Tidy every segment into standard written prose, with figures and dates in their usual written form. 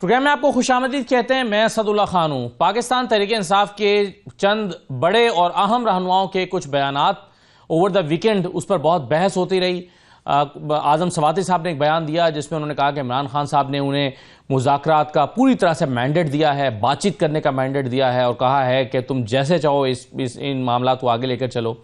Programme में आपको खुशामदीद कहते हैं। मैं असदुल्ला खान हूँ। पाकिस्तान तहरीक इंसाफ के चंद बड़े और अहम रहनुमाओं के कुछ बयानात ओवर द वीकेंड उस पर बहुत बहस होती रही। आजम सवाती साहब ने एक बयान दिया जिसमें उन्होंने कहा कि इमरान खान साहब ने उन्हें मुज़ाकरात का पूरी तरह से मैंडेट दिया है, बातचीत करने का मैंडेट दिया है और कहा है कि तुम जैसे चाहो इन मामला को आगे लेकर चलो।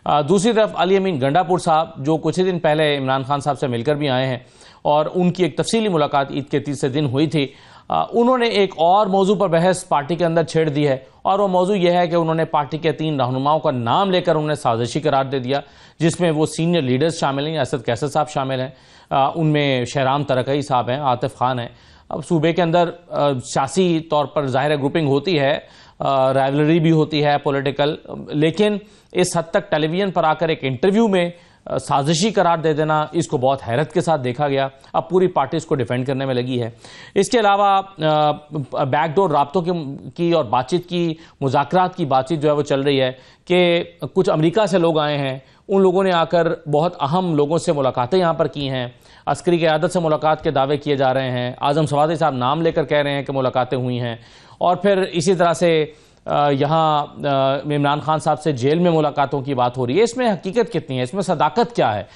दूसरी तरफ अली अमीन गंडापुर साहब जो कुछ ही दिन पहले इमरान खान साहब से मिलकर भी आए हैं और उनकी एक तफसीली मुलाकात ईद के तीसरे दिन हुई थी, उन्होंने एक और मौजू पर बहस पार्टी के अंदर छेड़ दी है और वो मौजू यह है कि उन्होंने पार्टी के 3 रहनुमाओं का नाम लेकर उन्हें साजिशी करार दे दिया, जिसमें वो सीनियर लीडर्स शामिल हैं। असद कैसर साहब शामिल हैं, उनमें शहराम तरकई साहब हैं, आतिफ खान हैं। अब सूबे के अंदर सियासी तौर पर ज़ाहिर ग्रुपिंग होती है, राइवलरी भी होती है पॉलिटिकल, लेकिन इस हद तक टेलीविजन पर आकर एक इंटरव्यू में साजिशी करार दे देना, इसको बहुत हैरत के साथ देखा गया। अब पूरी पार्टी इसको डिफेंड करने में लगी है। इसके अलावा बैकडोर राब्तों की और बातचीत की, मुज़ाकरात की बातचीत जो है वो चल रही है कि कुछ अमेरिका से लोग आए हैं, उन लोगों ने आकर बहुत अहम लोगों से मुलाकातें यहाँ पर की हैं, अस्करी क़यादत से मुलाकात के दावे किए जा रहे हैं। आज़म सवाती साहब नाम लेकर कह रहे हैं कि मुलाकातें हुई हैं और फिर इसी तरह से यहाँ इमरान खान साहब से जेल में मुलाकातों की बात हो रही है। इसमें हकीकत कितनी है, इसमें सदाकत क्या है,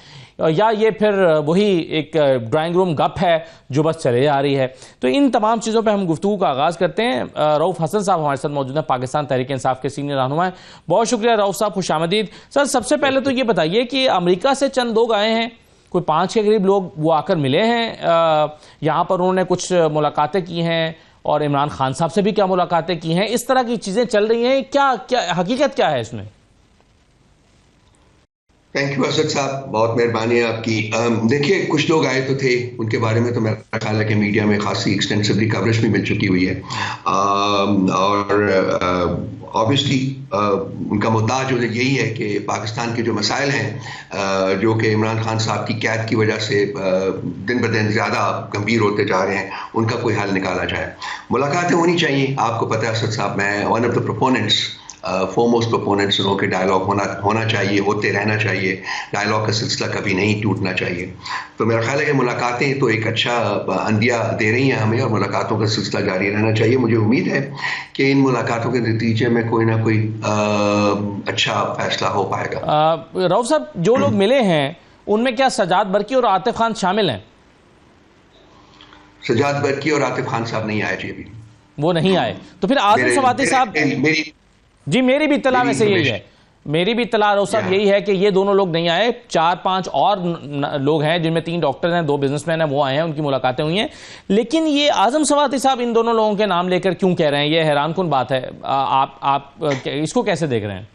या ये फिर वही एक ड्राइंग रूम गप है जो बस चले आ रही है। तो इन तमाम चीज़ों पे हम गुफ्तगू का आगाज़ करते हैं। रऊफ हसन साहब हमारे साथ मौजूद हैं, पाकिस्तान तहरीक इंसाफ के सीनियर रहनुमा हैं। बहुत शुक्रिया रऊफ साहब, खुशामदीद। सर, सबसे पहले तो ये बताइए कि अमेरिका से चंद लोग आए हैं, कोई 5 के करीब लोग वो आकर मिले हैं, यहाँ पर उन्होंने कुछ मुलाकातें की हैं और इमरान खान साहब से भी क्या मुलाकातें की हैं, इस तरह की चीजें चल रही हैं, क्या हकीकत क्या है इसमें? थैंक यू असद साहब, बहुत मेहरबानी है आपकी। देखिए, कुछ लोग आए तो थे, उनके बारे में तो मेरा ख्याल है कि मीडिया में खासी एक्सटेंसिवली कवरेज भी मिल चुकी हुई है और ऑब्वियसली उनका मुद्दा जो यही है कि पाकिस्तान के जो मसाइल हैं जो कि इमरान खान साहब की कैद की वजह से दिन ब दिन ज़्यादा गंभीर होते जा रहे हैं, उनका कोई हल निकाला जाए। मुलाकातें होनी चाहिए। आपको पता है असद साहब, मैं one of the proponents, foremost proponents हूँ कि डायलॉग होना चाहिए, होते रहना चाहिए, डायलॉग का सिलसिला कभी नहीं टूटना चाहिए। तो मेरा ख्याल है कि मुलाकातें तो एक अच्छा अंदिया दे रही हैं हमें और मुलाकातों का सिलसिला जारी रहना चाहिए। मुझे उम्मीद है कि इन मुलाकातों के नतीजे में कोई ना कोई अच्छा फैसला हो पाएगा। रऊफ साहब, जो लोग मिले हैं उनमें क्या सजाद बरकी और आतिफ खान शामिल हैं? सजाद बरकी और आतिफ खान साहब नहीं आए जी, अभी वो नहीं आए। तो फिर आज़म सवाती साहब, जी मेरी भी इत्तला में से यही है, मेरी भी इत्तला रऊफ साहब यही है कि ये दोनों लोग नहीं आए। 4-5 और लोग हैं जिनमें 3 डॉक्टर हैं, 2 बिजनेसमैन हैं, वो आए हैं, उनकी मुलाकातें हुई हैं। लेकिन ये आज़म सवाती साहब इन दोनों लोगों के नाम लेकर क्यों कह रहे हैं, ये हैरानकुन बात है। आप इसको कैसे देख रहे हैं?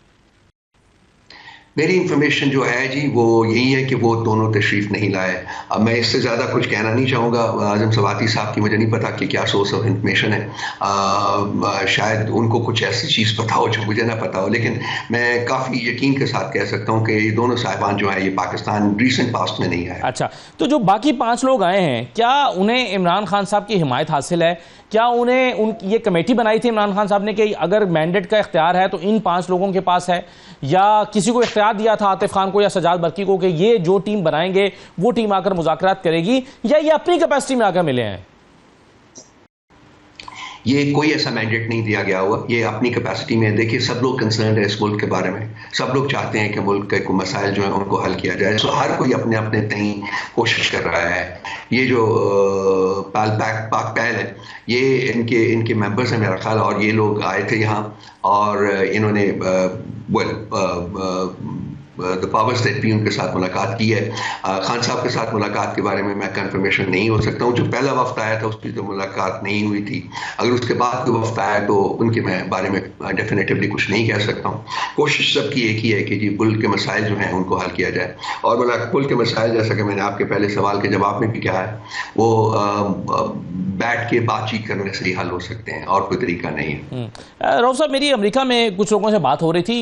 मेरी इंफॉर्मेशन जो है जी वो यही है कि वो दोनों तशरीफ़ नहीं लाए। अब मैं इससे ज़्यादा कुछ कहना नहीं चाहूँगा। आज़म सवाती साहब की मुझे नहीं पता कि क्या सोर्स ऑफ इंफॉर्मेशन है, शायद उनको कुछ ऐसी चीज़ पता हो जो मुझे ना पता हो, लेकिन मैं काफ़ी यकीन के साथ कह सकता हूँ कि ये दोनों साहिबान जो है ये पाकिस्तान रीसेंट पास्ट में नहीं आए। अच्छा, तो जो बाकी 5 लोग आए हैं, क्या उन्हें इमरान खान साहब की हिमायत हासिल है? क्या उन्हें ये कमेटी बनाई थी इमरान खान साहब ने कि अगर मैंडेट का इख्तियार है तो इन 5 लोगों के पास है, या किसी को इख्तियार दिया था आतिफ खान को या सजाद बरकी को कि ये जो टीम बनाएंगे वो टीम आकर मुज़ाकरात करेगी, या ये अपनी कैपेसिटी में आकर मिले हैं? ये कोई ऐसा मैंडेट नहीं दिया गया हुआ, ये अपनी कैपेसिटी में। देखिए, सब लोग कंसर्न है इस मुल्क के बारे में, सब लोग चाहते हैं कि मुल्क के मसाइल जो है उनको हल किया जाए। सो हर कोई अपने अपने तय कोशिश कर रहा है। ये जो पाक पहल है, ये इनके मेंबर्स हैं मेरा ख्याल, और ये लोग आए थे यहाँ और इन्होंने द पावर्स दैट बी उनके साथ मुलाकात की है। खान साहब के साथ मुलाकात के बारे में मैं कंफर्मेशन नहीं हो सकता हूँ। जो पहला वफ्त आया था उसकी तो मुलाकात नहीं हुई थी, अगर उसके बाद कोई वफ्त आया तो उनके मैं बारे में डेफिनेटिवली कुछ नहीं कह सकता हूँ। कोशिश सबकी एक ही है कि जी मुल्क के मसाइल जो हैं उनको हल किया जाए, और मुल्क के मसाइल जैसा कि मैंने आपके पहले सवाल के जवाब में भी कहा है, वो बैठ के बातचीत करने से ही हल हो सकते हैं और कोई तरीका नहीं है। रऊफ साहब, मेरी अमेरिका में कुछ लोगों से बात हो रही थी,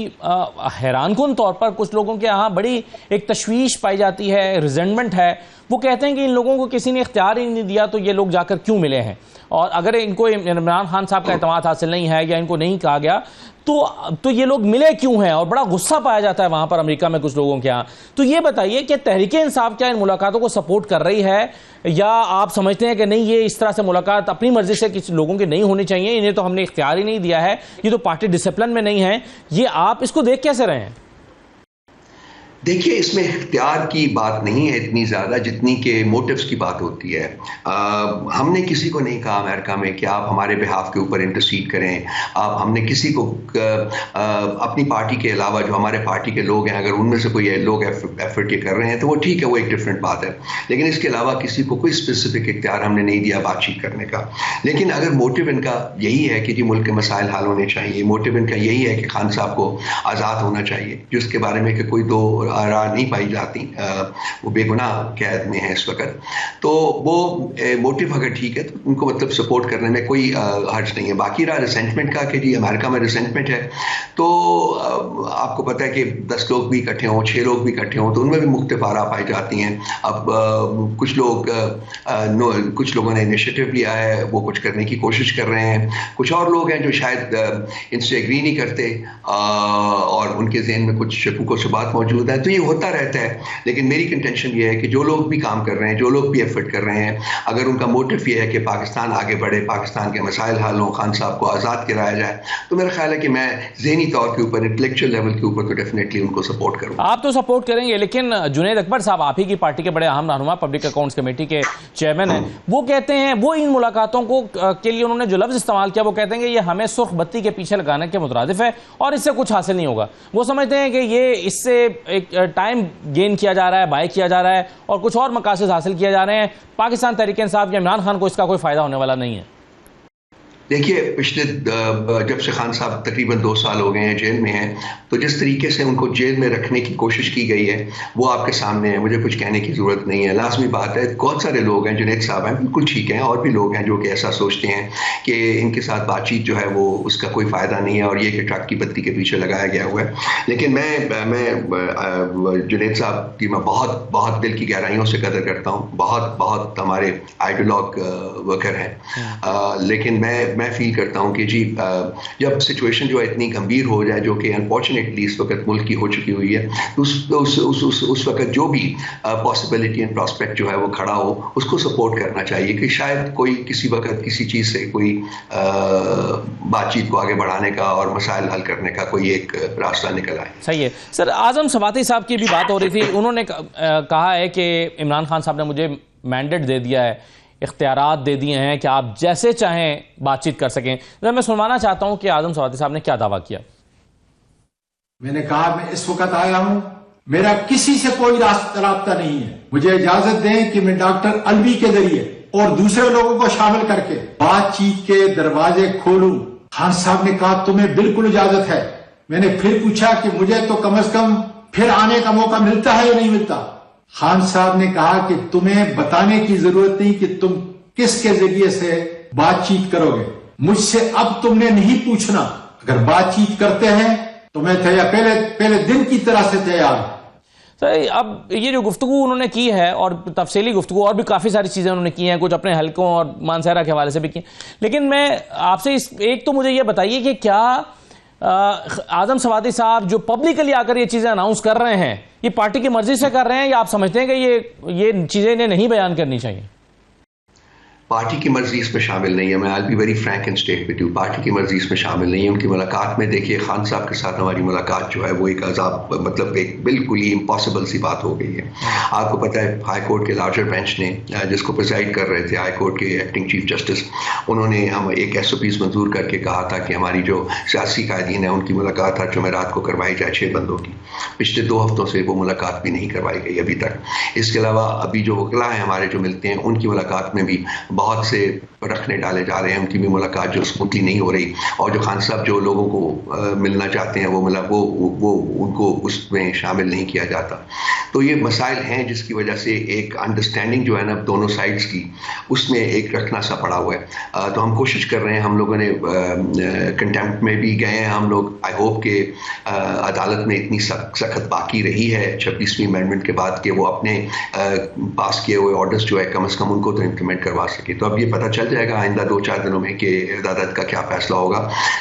हैरानकुन तौर पर कुछ लोगों के यहाँ बड़ी एक तशवीश पाई जाती है, रिजेंटमेंट है। वो कहते हैं कि इन लोगों को किसी ने इख्तियार ही नहीं दिया तो ये लोग जाकर क्यों मिले हैं, और अगर इनको इमरान खान साहब का एतमाद हासिल नहीं है या इनको नहीं कहा गया तो ये लोग मिले क्यों हैं, और बड़ा गुस्सा पाया जाता है वहां पर अमेरिका में कुछ लोगों के यहाँ। तो ये बताइए कि तहरीक इंसाफ क्या इन मुलाकातों को सपोर्ट कर रही है, या आप समझते हैं कि नहीं, ये इस तरह से मुलाकात अपनी मर्जी से किसी लोगों की नहीं होनी चाहिए, इन्हें तो हमने इख्तियार ही नहीं दिया है, ये तो पार्टी डिसिप्लिन में नहीं है, ये आप इसको देख कैसे रहे हैं? देखिए, इसमें इख्तियार की बात नहीं है इतनी ज़्यादा जितनी कि मोटिव्स की बात होती है। हमने किसी को नहीं कहा अमेरिका में कि आप हमारे बिहाफ के ऊपर इंटरसीड करें। हमने किसी को अपनी पार्टी के अलावा जो हमारे पार्टी के लोग हैं, अगर उनमें से कोई लोग एफर्ट ये कर रहे हैं तो वो ठीक है, वो एक डिफरेंट बात है, लेकिन इसके अलावा किसी को कोई स्पेसिफिक इख्तियार हमने नहीं दिया बातचीत करने का। लेकिन अगर मोटिव इनका यही है कि जी मुल्क के मसाइल हल होने चाहिए, मोटिव इनका यही है कि खान साहब को आज़ाद होना चाहिए, जिसके बारे में कि कोई दो राह नहीं पाई जाती, वो बेगुनाह कैद में है इस वक्त, तो वो मोटिव अगर ठीक है तो उनको मतलब सपोर्ट करने में कोई हर्ज नहीं है। बाकी रहा रिसेंटमेंट का कि जी अमेरिका में रिसेंटमेंट है, तो आपको पता है कि 10 लोग भी इकट्ठे हों, 6 लोग भी इकट्ठे हों तो उनमें भी मुख्तलिफ आरा पाई जाती हैं। अब कुछ लोगों ने इनिशिएटिव लिया है, वो कुछ करने की कोशिश कर रहे हैं, कुछ और लोग हैं जो शायद इनसे एग्री नहीं करते और उनके ज़हन में कुछ शकूक व शुबात मौजूद है, तो ये होता रहता है। लेकिन मेरी कंटेंशन ये है कि जो लोग भी काम कर रहे हैं, जो लोग भी एफर्ट कर रहे हैं, अगर उनका मोटिव ये है कि पाकिस्तान आगे बढ़े, पाकिस्तान के मसाइल हल हों, खान साहब को आज़ाद कराया जाए, तो मेरा ख्याल है कि मैं ज़हनी तौर के ऊपर, इंटेलेक्चुअल लेवल के ऊपर तो डेफिनेटली उनको सपोर्ट करूँगा। आप तो सपोर्ट करेंगे, लेकिन जुनैद अकबर साहब, आप ही की पार्टी के बड़े अहम रहनुमा, पब्लिक अकाउंट्स कमेटी के चेयरमैन हैं, वो कहते हैं, वो इन मुलाकातों को के लिए उन्होंने जो लफ्ज़ इस्तेमाल किया, वो कहते हैं कि ये हमें सुर्ख बत्ती के पीछे लगाने के मुतरादिफ है और इससे कुछ हासिल नहीं होगा। वो समझते हैं कि ये इससे एक टाइम गेन किया जा रहा है, बाय किया जा रहा है और कुछ और मकासद हासिल किए जा रहे हैं। पाकिस्तान तहरीक इंसाफ या इमरान खान को इसका कोई फायदा होने वाला नहीं है। देखिए, पिछले जब से खान साहब तकरीबन 2 साल हो गए हैं जेल में हैं, तो जिस तरीके से उनको जेल में रखने की कोशिश की गई है वो आपके सामने है, मुझे कुछ कहने की ज़रूरत नहीं है। लाजमी बात है, बहुत सारे लोग हैं, जुनैद साहब हैं, बिल्कुल ठीक हैं, और भी लोग हैं जो कि ऐसा सोचते हैं कि इनके साथ बातचीत जो है वो उसका कोई फ़ायदा नहीं है और ये कि ट्रक की बत्ती के पीछे लगाया गया हुआ है। लेकिन मैं जुनैद साहब की मैं बहुत बहुत दिल की गहराइयों से कदर करता हूँ, बहुत हमारे आइडियोलॉग वर्कर हैं, लेकिन मैं फील करता हूं कि जी जब सिचुएशन जो है इतनी गंभीर हो जाए, जो कि अनफॉर्चुनेटली इस वक्त मुल्क की हो चुकी हुई है, उस वक्त जो भी पॉसिबिलिटी एंड प्रॉस्पेक्ट जो है वो खड़ा हो, उसको सपोर्ट करना चाहिए कि शायद कोई किसी वक्त किसी चीज़ से कोई बातचीत को आगे बढ़ाने का और मसाइल हल करने का कोई एक रास्ता निकल आए। सही है सर। आजम सवाती साहब की भी बात हो रही थी, उन्होंने कहा है कि इमरान खान साहब ने मुझे मैंडेट दे दिया है, इख्तियारात दे दिए हैं कि आप जैसे चाहें बातचीत कर सकें। तो मैं सुनवाना चाहता हूं कि आजम सवाती साहब ने क्या दावा किया। मैंने कहा मैं इस वक्त आया हूं, मेरा किसी से कोई रास्ता नहीं है, मुझे इजाजत दें कि मैं डॉक्टर अलवी के जरिए और दूसरे लोगों को शामिल करके बातचीत के दरवाजे खोलूं। खान साहब ने कहा तुम्हें बिल्कुल इजाजत है। मैंने फिर पूछा कि मुझे तो कम से कम फिर आने का मौका मिलता है या नहीं मिलता। खान साहब ने कहा कि तुम्हें बताने की जरूरत नहीं कि तुम किसके जरिए से बातचीत करोगे, मुझसे अब तुमने नहीं पूछना। अगर बातचीत करते हैं तो मैं पहले दिन की तरह से तैयार हूं। सही, अब ये जो गुफ्तगू उन्होंने की है और तफसीली गुफ्तगू और भी काफ़ी सारी चीज़ें उन्होंने की हैं, कुछ अपने हलकों और मानसहरा के हवाले से भी की, लेकिन मैं आपसे एक तो मुझे ये बताइए कि क्या आजम सवाती साहब जो पब्लिकली आकर ये चीज़ें अनाउंस कर रहे हैं, ये पार्टी की मर्जी से कर रहे हैं या आप समझते हैं कि ये चीज़ें इन्हें नहीं बयान करनी चाहिए? पार्टी की मर्जी इसमें शामिल नहीं है। May I be very frank and state with you, party की मर्जी इसमें शामिल नहीं है। उनकी मुलाकात में देखिए, खान साहब के साथ हमारी मुलाकात जो है वो एक अजाब, मतलब एक बिल्कुल ही इम्पॉसिबल सी बात हो गई है। आपको पता है हाई कोर्ट के लार्जर बेंच ने, जिसको प्रिसाइड कर रहे थे हाई कोर्ट के एक्टिंग चीफ जस्टिस, उन्होंने हम एक SOPs मंजूर करके कहा था कि हमारी जो सियासी कायदीन है उनकी मुलाकात हर जुमेरात को करवाई जाए 6 बंदों की। पिछले 2 हफ्तों से वो मुलाकात भी नहीं करवाई गई अभी तक। इसके अलावा अभी जो वकला हैं हमारे जो मिलते हैं, उनकी मुलाकात में भी बहुत से रखने डाले जा रहे हैं, उनकी भी मुलाकात जो स्मूथली नहीं हो रही, और जो खान साहब जो लोगों को मिलना चाहते हैं वो उनको उसमें शामिल नहीं किया जाता। तो ये मसाइल हैं जिसकी वजह से एक अंडरस्टैंडिंग जो है ना दोनों साइड्स की, उसमें एक रखना सा पड़ा हुआ है। तो हम कोशिश कर रहे हैं, हम लोगों ने कंटेम्प्ट में भी गए हैं हम लोग। आई होप के अदालत में इतनी सख्त बाकी रही है 26वीं अमेंडमेंट के बाद कि वो अपने पास किए हुए ऑर्डर्स जो है कम से कम उनको तो इम्प्लीमेंट करवा सके। तो अब ये पता चल जाएगा आइंदा 2-4 दिनों में कि अदालत का क्या फैसला होगा।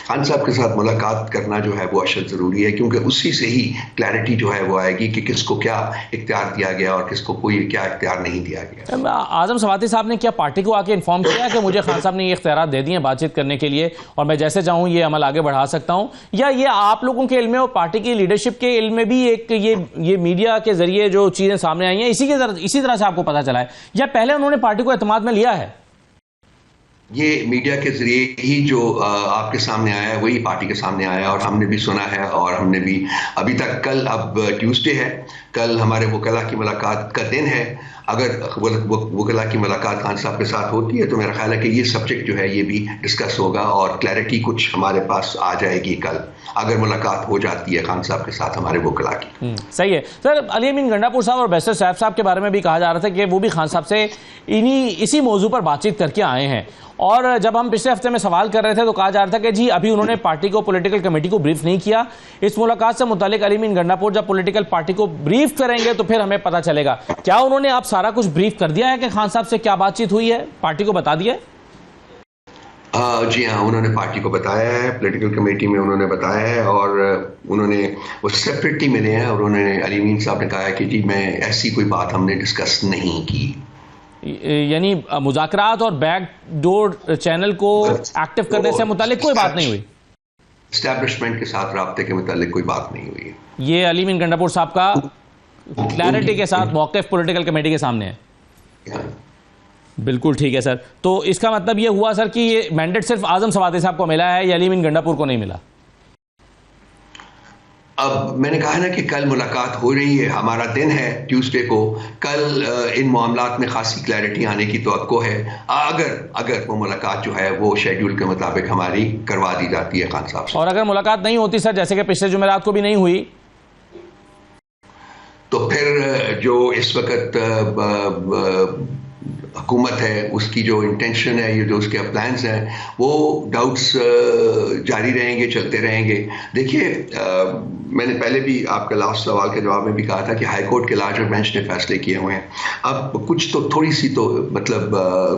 खान साहब के साथ मुलाकात करना जो है वो अशद ज़रूरी है, क्योंकि उसी से ही क्लैरिटी जो है वो आएगी कि किसको क्या इख्तियार दिया गया और किसको कोई क्या इख्तियार नहीं दिया गया। आजम सवाती साहब ने क्या पार्टी को आके इन्फॉर्म किया कि मुझे खान साहब ने ये इख्तियार दे दिए बातचीत करने के लिए और मैं जैसे चाहूँ ये अमल आगे बढ़ा सकता हूँ, या ये आप लोगों के इल्म में और पार्टी की लीडरशिप के इल्म में भी एक ये मीडिया के जरिए जो चीजें सामने आई हैं इसी तरह से आपको पता चला है, या पहले उन्होंने पार्टी को एतमाद में लिया है? ये मीडिया के जरिए ही जो आपके सामने आया है वही पार्टी के सामने आया, और हमने भी सुना है और हमने भी अभी तक, कल अब ट्यूसडे है, कल हमारे वकला की मुलाकात का दिन है। अगर वकला की मुलाकात खान साहब के साथ होती है तो मेरा ख्याल है कि ये सब्जेक्ट जो है ये भी डिस्कस होगा और क्लैरिटी कुछ हमारे पास आ जाएगी कल, अगर मुलाकात हो जाती है खान साहब के साथ हमारे वकला की। सही है सर। अली अमीन गंडापुर साहब और बैरिस्टर साहब साहब के बारे में भी कहा जा रहा था कि वो भी खान साहब से इसी मौजू पर बातचीत करके आए हैं, और जब हम पिछले हफ्ते में सवाल कर रहे थे तो कहा जा रहा था कि जी अभी उन्होंने पार्टी को, पॉलिटिकल कमेटी को ब्रीफ नहीं किया। इस मुलाकात से मुतालिक अली अमीन गंडापुर जब पॉलिटिकल पार्टी को ब्रीफ करेंगे तो फिर हमें पता चलेगा। क्या उन्होंने आप सारा कुछ ब्रीफ कर दिया है कि खान साहब से क्या बातचीत हुई है, पार्टी को बता दिया? जी हाँ, उन्होंने पार्टी को बताया है, पॉलिटिकल कमेटी में उन्होंने बताया है, और उन्होंने वो सेपरेटली मिले हैं और उन्होंने अली अमीन साहब ने कहा है कि जी मैं ऐसी कोई बात हमने डिस्कस नहीं की। यानी मुज़ाकरात और बैकडोर चैनल को एक्टिव करने से मुतालिक कोई बात नहीं हुई, एस्टैब्लिशमेंट के साथ राब्ते के मुतालिक कोई बात नहीं हुई। ये अली अमीन गंडापुर साहब का क्लैरिटी के साथ मौक़िफ़ पॉलिटिकल कमेटी के सामने है। बिल्कुल ठीक है सर। तो इसका मतलब ये हुआ सर कि ये मैंडेट सिर्फ आजम सवाती साहब को मिला है या अली अमीन गंडापुर को नहीं मिला? अब मैंने कहा ना कि कल मुलाकात हो रही है, हमारा दिन है ट्यूसडे को, कल इन मामलात में खासी क्लैरिटी आने की तवक्को है। अगर वो मुलाकात जो है वो शेड्यूल के मुताबिक हमारी करवा दी जाती है खान साहब से। और अगर मुलाकात नहीं होती सर, जैसे कि पिछले जुमेरात को भी नहीं हुई, तो फिर जो इस वक्त हुकूमत है उसकी जो इंटेंशन है, ये जो उसके प्लान्स हैं, वो डाउट्स जारी रहेंगे, चलते रहेंगे। देखिए, मैंने पहले भी आपका लास्ट सवाल के जवाब में भी कहा था कि हाई कोर्ट के लार्जर बेंच ने फैसले किए हुए हैं। अब कुछ तो थोड़ी सी तो मतलब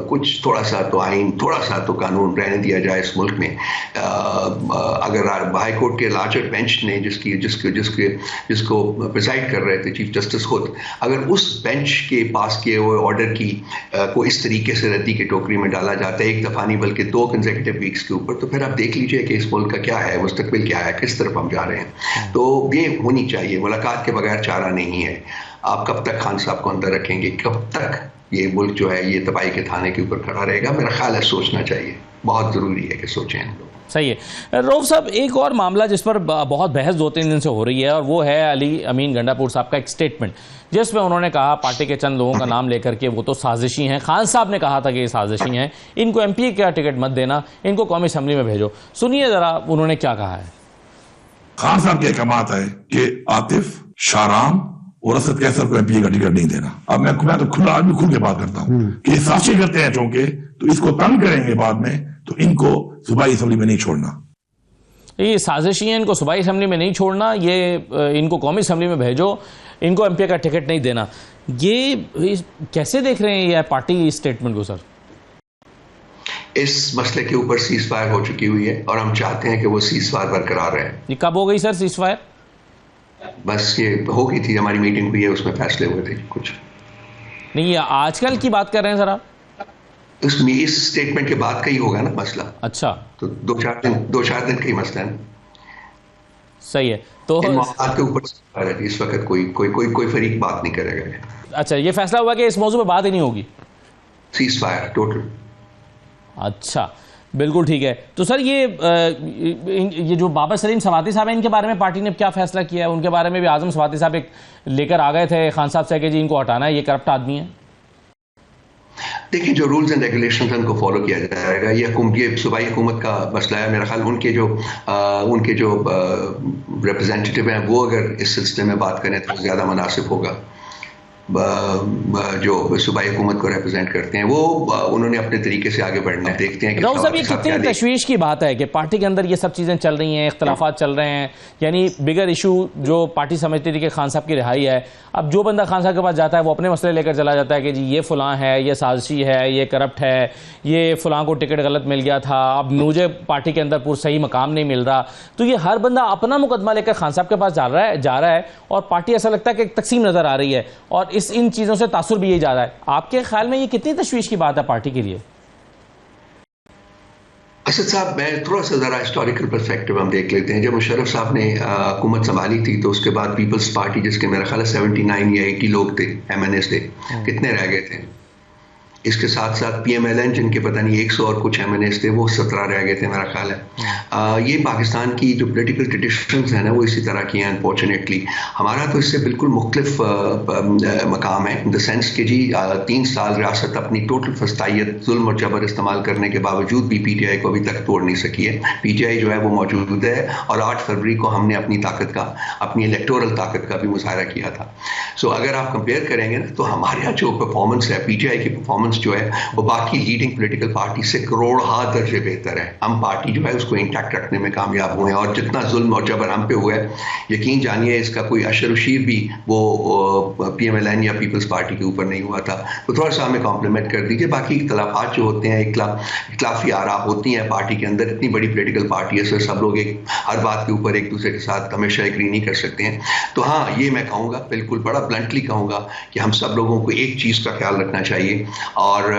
कुछ थोड़ा सा तो आइन, थोड़ा सा तो कानून रहने दिया जाए इस मुल्क में। अगर हाई कोर्ट के लार्जर बेंच ने जिसको प्रिसाइड कर रहे थे चीफ जस्टिस खुद, अगर उस बेंच के पास किए हुए ऑर्डर की को इस तरीके से रद्दी की टोकरी में डाला जाता है, एक दफा नहीं बल्कि 2 कंसेक्यूटिव वीक्स के ऊपर, तो फिर आप देख लीजिए कि इस मुल्क का क्या है, मुस्तकबिल क्या है, किस तरफ हम जा रहे हैं। तो ये होनी चाहिए, मुलाकात के बगैर चारा नहीं है। आप कब तक खान साहब को अंदर रखेंगे, कब तक ये मुल्क जो है ये तबाही के थाने के ऊपर खड़ा रहेगा? मेरा ख्याल है सोचना चाहिए, बहुत ज़रूरी है कि सोचें हम लोग। सही है। रऊफ साहब, एक और मामला जिस पर बहुत बहस 2-3 दिन से हो रही है, और वो है अली अमीन गंडापुर साहब का एक स्टेटमेंट जिसमें उन्होंने कहा पार्टी के चंद लोगों का नाम लेकर के वो तो साजिशी हैं। खान साहब ने कहा था कि ये साजिशी हैं, इनको एमपी का टिकट मत देना, इनको कौमी असम्बली में भेजो। सुनिए जरा उन्होंने क्या कहा है। खान साहब के अहकामात है कि आतिफ, शाहराम और असद कैसर को एमपी का टिकट नहीं देना। अब मैं तो खुला आदमी खुल के बात करता हूँ कि साजिश करते हैं चूंकि, तो इसको तंग करेंगे बाद में, तो इनको सूबाई असम्बली में नहीं छोड़ना। ये साजिशी है, इनको सूबाई असम्बली में नहीं छोड़ना, ये इनको कौमी असम्बली में भेजो, इनको एमपी का टिकट नहीं देना। ये कैसे देख रहे हैं ये पार्टी स्टेटमेंट को सर? इस मसले के ऊपर सीज फायर हो चुकी हुई है और हम चाहते हैं कि वो सीज फायर बरकरार रहे। ये कब हो गई सर सीज फायर? बस ये हो गई थी, हमारी मीटिंग हुई है, उसमें फैसले हुए थे कुछ। नहीं, ये आजकल की बात कर रहे हैं सर आप? इस स्टेटमेंट के बाद का ही होगा ना मसला। अच्छा, तो 2-4 दिन का ही मसला है। सही है। तो के ऊपर इस वक्त कोई फरीक बात नहीं करेगा। अच्छा, ये फैसला हुआ कि इस मौजू पे बात ही नहीं होगी, सीज फायर टोटल। अच्छा, बिल्कुल ठीक है। तो सर ये जो बाबर सलीम सवाती साहब हैं, इनके बारे में पार्टी ने क्या फैसला किया है? उनके बारे में भी आजम सवाती साहब एक लेकर आ गए थे खान साहब से कि जी इनको हटाना है, ये करप्ट आदमी है। देखिए, जो रूल्स एंड रेगुलेशन है उनको फॉलो किया जाएगा। ये सूबाई हुकूमत का मसला है। मेरा ख्याल उनके जो रिप्रेजेंटेटिव हैं वो अगर इस सिलसिले में बात करें तो ज़्यादा मुनासिब होगा। जो सूबाई हुकूमत को रिप्रेजेंट करते हैं वो उन्होंने अपने तरीके से आगे बढ़ना है। देखते हैं कि राउफ साहब, ये कितनी तशवीश की बात है कि पार्टी के अंदर ये सब चीज़ें चल रही हैं, इख्तलाफात चल रहे हैं। यानी बिगर इशू जो पार्टी समझती थी कि खान साहब की रिहाई है, अब जो बंदा खान साहब के पास जाता है वो अपने मसले लेकर चला जाता है कि जी ये फलां है, ये साजिशी है, ये करप्ट है, ये फलां को टिकट गलत मिल गया था, अब मुझे पार्टी के अंदर पूरा सही मकाम नहीं मिल रहा। तो ये हर बंदा अपना मुकदमा लेकर खान साहब के पास जा रहा है और पार्टी ऐसा लगता है कि एक तकसीम नजर आ रही है और इन चीज़ों से तासुर भी यही जा रहा है। आपके ख्याल में ये कितनी तशवीश की बात है पार्टी के लिए? असद साहब, मैं थोड़ा सा ज़रा हिस्टोरिकल पर्सपेक्टिव हम देख लेते हैं। जब मुशर्रफ साहब ने हुकूमत संभाली थी तो उसके बाद पीपल्स पार्टी, जिसके मेरा ख्याल 79 या 80 लोग थे, MNAs थे, कितने रह गए थे? इसके साथ साथ PMLN, जिनके पता नहीं 100 और कुछ MNAs थे, वो 17 रह गए थे मेरा ख्याल है। ये पाकिस्तान की जो पोलिटिकल ट्रेडिशंस हैं ना वो इसी तरह की हैं अनफॉर्चुनेटली। हमारा तो इससे बिल्कुल मुख्तलिफ मकाम है, इन द सेंस कि जी 3 साल रियासत अपनी टोटल फस्तायत, जुल्म और जबर इस्तेमाल करने के बावजूद भी PTI को अभी तक तोड़ नहीं सकी है। PTI जो है वो मौजूद है और 8 फरवरी को हमने अपनी ताकत का, अपनी इलेक्टोरल ताकत का भी मुजाहरा किया था। सो अगर आप कंपेयर करेंगे ना तो हमारे यहाँ जो परफॉर्मेंस है, PTI की परफॉर्मेंस जो है वो बाकी लीडिंग पॉलिटिकल पार्टी से करोड़ों दर्जे बेहतर है। हम पार्टी जो है उसको इंटैक्ट रखने में कामयाब हुए हैं और जितना जुल्म और जबर हम पे हुआ है, यकीन जानिए इसका कोई अशर उशीर भी वो PMLN या पीपल्स पार्टी के ऊपर नहीं हुआ था। तो थोड़ा सा हमें कॉम्प्लीमेंट कर दीजिए। बाकी इख्तलाफात जो होते हैं, इख्तलाफी आरा होती हैं पार्टी के अंदर, इतनी बड़ी पॉलिटिकल पार्टी है सर, सब लोग हर बात के ऊपर एक दूसरे के साथ हमेशा एग्री नहीं कर सकते हैं। तो हाँ, ये मैं कहूँगा, बिल्कुल बड़ा ब्लंटली कहूँगा कि हम सब लोगों को एक चीज़ का ख्याल रखना चाहिए और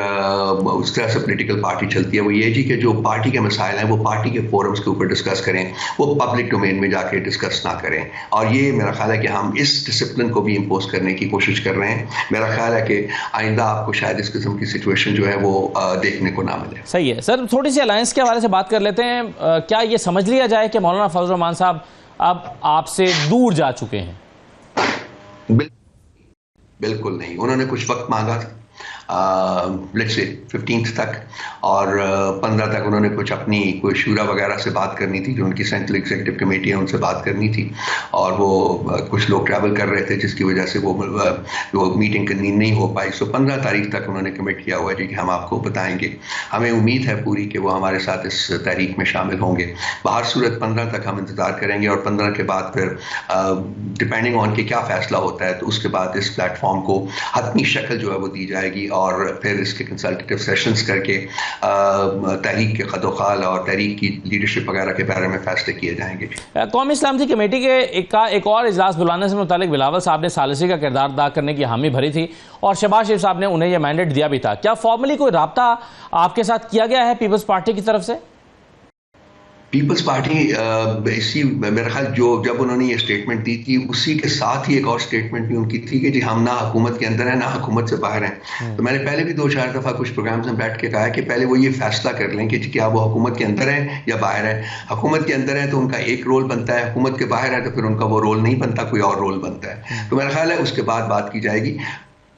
उस तरह से पॉलिटिकल पार्टी चलती है, वो ये जी कि जो पार्टी के मसाइल हैं वो पार्टी के फोरम्स के ऊपर डिस्कस करें, वो पब्लिक डोमेन में जाके डिस्कस ना करें। और ये मेरा ख्याल है कि हम इस डिसिप्लिन को भी इम्पोज करने की कोशिश कर रहे हैं। मेरा ख्याल है कि आइंदा आपको शायद इस किस्म की सिचुएशन जो है वो देखने को ना मिले। सही है सर, थोड़ी सी अलायंस के हवाले से बात कर लेते हैं। क्या ये समझ लिया जाए कि मौलाना फजल रहमान साहब अब आपसे दूर जा चुके हैं? बिल्कुल नहीं। उन्होंने कुछ वक्त मांगा था, लेट्स से 15 तक, और 15 तक उन्होंने कुछ अपनी कोई शूरा वगैरह से बात करनी थी, जो उनकी सेंट्रल एग्जीक्यूटिव कमेटी है उनसे बात करनी थी, और वो कुछ लोग ट्रैवल कर रहे थे जिसकी वजह से वो मीटिंग कन्वीन नहीं हो पाई। सो 15 तारीख तक उन्होंने कमिट किया हुआ है जी कि हम आपको बताएंगे। हमें उम्मीद है पूरी कि वो हमारे साथ इस तारीख में शामिल होंगे। बाहर सूरत 15 तक हम इंतज़ार करेंगे और 15 के बाद फिर डिपेंडिंग ऑन कि क्या फैसला होता है तो उसके बाद इस प्लेटफॉर्म को हतमी शक्ल जो है वो दी जाएगी और फिर इसके कंसल्टेटिव सेशंस करके तहरीक के खदोखाल और तहरीक की लीडरशिप वगैरह के बारे में फैसले किए जाएंगे। कौमी इस्लामती कमेटी के एक और इजलास बुलाने से मुतालिक बिलावल साहब ने सालिसी का किरदार अदा करने की हामी भरी थी और शहबाज शरीफ साहब ने उन्हें यह मैंडेट दिया भी था। क्या फॉर्मली कोई राब्ता आपके साथ किया गया है पीपल्स पार्टी की तरफ से? पीपल्स पार्टी इसी मेरा ख्याल जब उन्होंने ये स्टेटमेंट दी थी उसी के साथ ही एक और स्टेटमेंट भी उनकी थी कि जी हम ना हुकूमत के अंदर हैं ना हुकूमत से बाहर हैं। तो मैंने पहले भी 2-4 दफ़ा कुछ प्रोग्राम्स में बैठ के कहा कि पहले वो ये फैसला कर लें कि क्या वो हुकूमत के अंदर हैं या बाहर हैं। हुकूमत के अंदर है तो उनका एक रोल बनता है, हुकूमत के बाहर है तो फिर उनका वो रोल नहीं बनता, कोई और रोल बनता है। तो मेरा ख्याल है उसके बाद बात की जाएगी।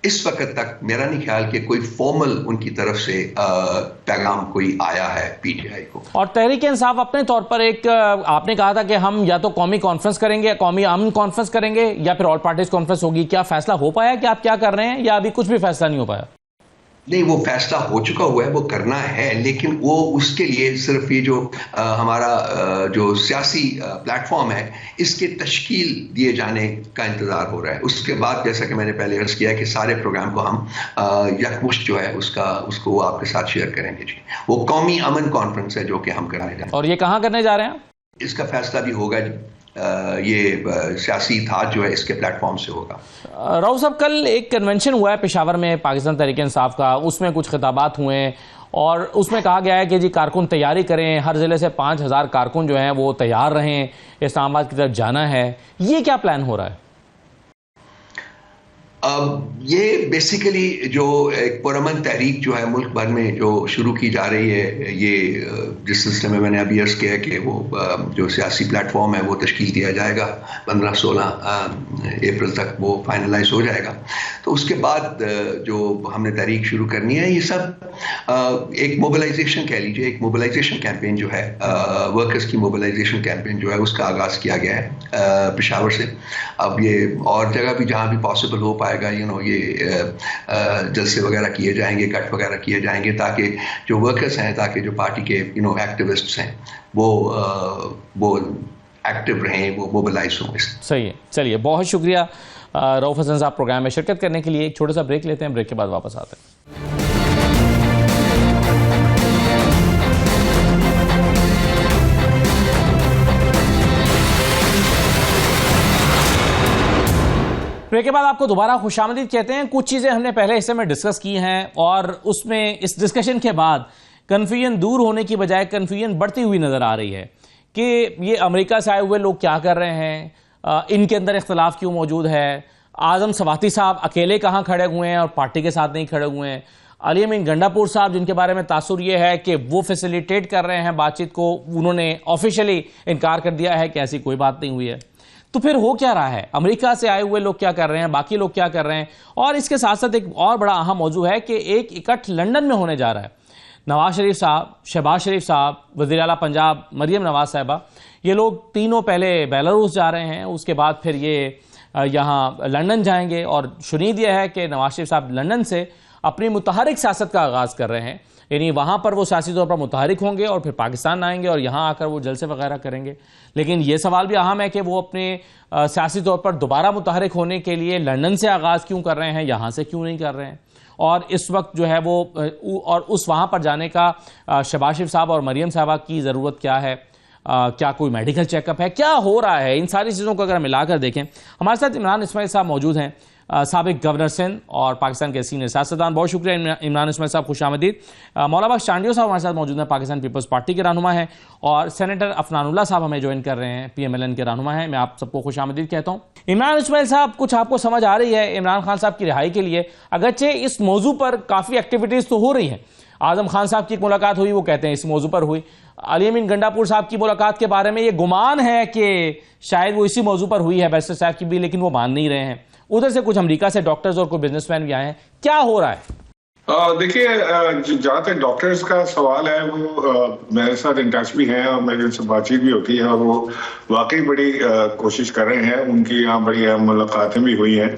इस वक्त तक मेरा नहीं ख्याल कि कोई फॉर्मल उनकी तरफ से पैगाम कोई आया है PTI को। और तहरीक इंसाफ अपने तौर पर एक आपने कहा था कि हम या तो कौमी कॉन्फ्रेंस करेंगे, कौमी अमन कॉन्फ्रेंस करेंगे या फिर ऑल पार्टीज कॉन्फ्रेंस होगी। क्या फैसला हो पाया कि आप क्या कर रहे हैं या अभी कुछ भी फैसला नहीं हो पाया? नहीं, वो फैसला हो चुका हुआ है, वो करना है, लेकिन वो उसके लिए सिर्फ ये जो हमारा जो सियासी प्लेटफॉर्म है इसके तश्कील दिए जाने का इंतज़ार हो रहा है। उसके बाद जैसा कि मैंने पहले अर्ज़ किया कि सारे प्रोग्राम को हम यकमुश्त जो है उसको वो आपके साथ शेयर करेंगे जी। वो कौमी अमन कॉन्फ्रेंस है जो कि हम कराने जा रहे हैं। और ये कहाँ करने जा रहे हैं? इसका फैसला भी होगा जी, ये सियासी इत्तेहाद जो है इसके प्लेटफॉर्म से होगा। राउफ साहब, कल एक कन्वेंशन हुआ है पेशावर में पाकिस्तान तहरीक इंसाफ का, उसमें कुछ खिताबात हुए और उसमें कहा गया है कि जी कारकुन तैयारी करें, हर ज़िले से 5000 कारकुन जो हैं वो तैयार रहें, इस्लामाबाद की तरफ जाना है। ये क्या प्लान हो रहा है? ये बेसिकली जो एक पुरअमन तहरीक जो है मुल्क भर में जो शुरू की जा रही है, ये जिस सिलसिले में मैंने अभी अर्ज़ किया कि वो जो सियासी प्लेटफॉर्म है वो तश्कील दिया जाएगा 15-16 अप्रैल तक वो फाइनलाइज हो जाएगा। तो उसके बाद जो हमने तहरीक शुरू करनी है, ये सब एक मोबिलाइजेशन कह लीजिए, एक मोबिलाइजेशन कैंपेन जो है, वर्कर्स की मोबिलाइजेशन कैंपेन जो है उसका आगाज़ किया गया है पेशावर से। अब ये और जगह भी जहाँ भी पॉसिबल हो पाएगा, ये जलसे वगैरह किए जाएंगे, कट वगैरह किए जाएंगे, ताकि जो वर्कर्स हैं, ताकि जो पार्टी के एक्टिविस्ट्स हैं वो एक्टिव रहें, वो मोबिलाइज हों। सही है, चलिए बहुत शुक्रिया रऊफ हसन साहब प्रोग्राम में शिरकत करने के लिए। एक छोटा सा ब्रेक लेते हैं, ब्रेक के बाद वापस आते हैं। ब्रेक के बाद आपको दोबारा खुशामदीद कहते हैं। कुछ चीज़ें हमने पहले हिस्से में डिस्कस की हैं और उसमें इस डिस्कशन के बाद कन्फ्यूजन दूर होने की बजाय कन्फ्यूजन बढ़ती हुई नज़र आ रही है कि ये अमेरिका से आए हुए लोग क्या कर रहे हैं, इनके अंदर इख्तलाफ क्यों मौजूद है, आज़म स्वाति साहब अकेले कहाँ खड़े हुए हैं और पार्टी के साथ नहीं खड़े हुए हैं, अली अमीन गंडापुर साहब जिनके बारे में तासुर ये है कि वो फैसिलिटेट कर रहे हैं बातचीत को, उन्होंने ऑफिशियली इनकार कर दिया है कि ऐसी कोई बात नहीं हुई है। तो फिर हो क्या रहा है, अमेरिका से आए हुए लोग क्या कर रहे हैं, बाकी लोग क्या कर रहे हैं। और इसके साथ साथ एक और बड़ा अहम मौजू है कि एक इकट्ठ लंदन में होने जा रहा है। नवाज शरीफ साहब, शहबाज शरीफ साहब, वज़ीर आला पंजाब मरियम नवाज साहिबा, ये लोग तीनों पहले बेलारूस जा रहे हैं, उसके बाद फिर ये यहाँ लंदन जाएंगे। और शुनीद यह है कि नवाज शरीफ साहब लंदन से अपनी मुतहरिक सियासत का आगाज़ कर रहे हैं, यानी वहाँ पर वो सियासी तौर पर मुतहरिक होंगे और फिर पाकिस्तान आएंगे और यहाँ आकर वो जलसे वगैरह करेंगे। लेकिन ये सवाल भी अहम है कि वो अपने सियासी तौर पर दोबारा मुतहरिक होने के लिए लंदन से आगाज़ क्यों कर रहे हैं, यहाँ से क्यों नहीं कर रहे हैं। और इस वक्त जो है वो और उस वहाँ पर जाने का शहबाज शरीफ साहब और मरियम साहबा की ज़रूरत क्या है, क्या कोई मेडिकल चेकअप है, क्या हो रहा है, इन सारी चीज़ों को अगर मिलाकर देखें। हमारे साथ इमरान इस्माइल साहब मौजूद हैं, साबिक गवर्नर सिंध और पाकिस्तान के सीनियर सियासतदान। बहुत शुक्रिया इमरान इस्माइल साहब, खुशामदीद। मौला बख्श चांडियो साहब हमारे साथ मौजूद हैं, पाकिस्तान पीपल्स पार्टी के रहनुमा हैं, और सेनेटर अफनानुल्लाह साहब हमें ज्वाइन कर रहे हैं, PMLN के रहनुमा हैं। मैं आप सबको खुशामदीद कहता हूँ। इमरान इस्माइल साहब, कुछ आपको समझ आ रही है इमरान खान साहब की रिहाई के लिए? अगरचे इस मौजू पर काफ़ी एक्टिविटीज़ तो हो रही हैं, आज़म खान साहब की एक मुलाकात हुई, वो कहते हैं इस मौजू पर हुई। अली अमीन गंडापुर साहब की मुलाकात के बारे में ये गुमान है कि शायद वो इसी मौजू पर हुई है, बैरिस्टर साहब की भी, लेकिन वो मान नहीं रहे हैं। उधर से कुछ अमेरिका से डॉक्टर्स और कोई बिजनेसमैन भी आए हैं, क्या हो रहा है? देखिए, जहाँ तक डॉक्टर्स का सवाल है, वो मेरे साथ इन टच भी हैं और मेरी उनसे बातचीत भी होती है और वो वाकई बड़ी कोशिश कर रहे हैं। उनकी यहाँ बड़ी मुलाकातें भी हुई हैं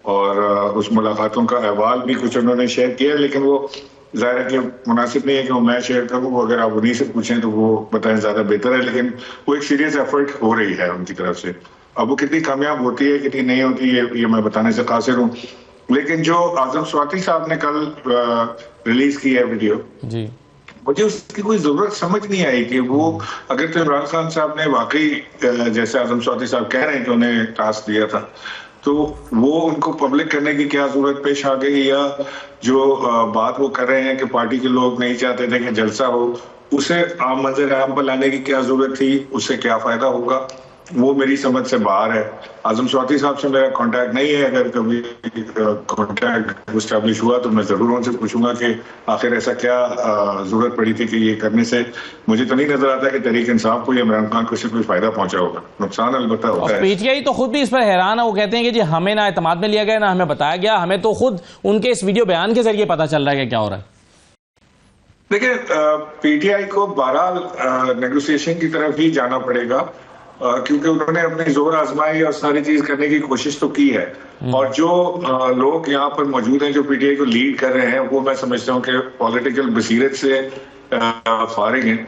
और उस मुलाकातों का अहवाल भी कुछ उन्होंने शेयर किया, लेकिन वो जाहिर है कि मुनासिब नहीं है कि वो मैं शेयर करूँ। वो अगर आप उन्हीं से पूछें तो वो बताएं ज़्यादा बेहतर है। लेकिन वो एक सीरियस एफर्ट हो रही है उनकी तरफ से। अब वो कितनी कामयाब होती है कितनी नहीं होती ये मैं बताने से कासिर हूँ। लेकिन जो आज़म स्वाति साहब ने कल रिलीज की है वीडियो जी, मुझे उसकी कोई जरूरत समझ नहीं आई कि वो अगर तो इमरान खान साहब ने वाकई जैसे आज़म स्वाति साहब कह रहे हैं कि उन्हें टास्क दिया था, तो वो उनको पब्लिक करने की क्या जरूरत पेश आ गई, या जो बात वो कर रहे हैं कि पार्टी के लोग नहीं चाहते थे कि जलसा हो, उसे आम मंजर आम पर लाने की क्या जरूरत थी, उससे क्या फायदा होगा, वो मेरी समझ से बाहर है। आज़म स्वाति साहब से मेरा कांटेक्ट नहीं है, अगर कभी कांटेक्ट एस्टैब्लिश हुआ तो मैं जरूर उनसे पूछूंगा कि आखिर ऐसा क्या जरूरत पड़ी थी कि ये करने से। मुझे तो नहीं नजर आता कि तहरीक इंसाफ को या इमरान खान को इससे कोई फायदा पहुंचा होगा, नुकसान अलबत्ता होता है। पीटीआई तो खुद भी इस पर हैरान है, वो कहते हैं कि जी हमें ना एतमाद में लिया गया ना हमें बताया गया, हमें तो खुद उनके इस वीडियो बयान के जरिए पता चल रहा है कि क्या हो रहा है। देखिए, पीटीआई को बहरहाल नेगोशिएशन की तरफ ही जाना पड़ेगा, क्योंकि उन्होंने अपनी जोर आजमाई और सारी चीज करने की कोशिश तो की है। और जो लोग यहाँ पर मौजूद हैं जो पीटीआई को लीड कर रहे हैं, वो मैं समझता हूँ कि पॉलिटिकल बसीरत से फारिग हैं।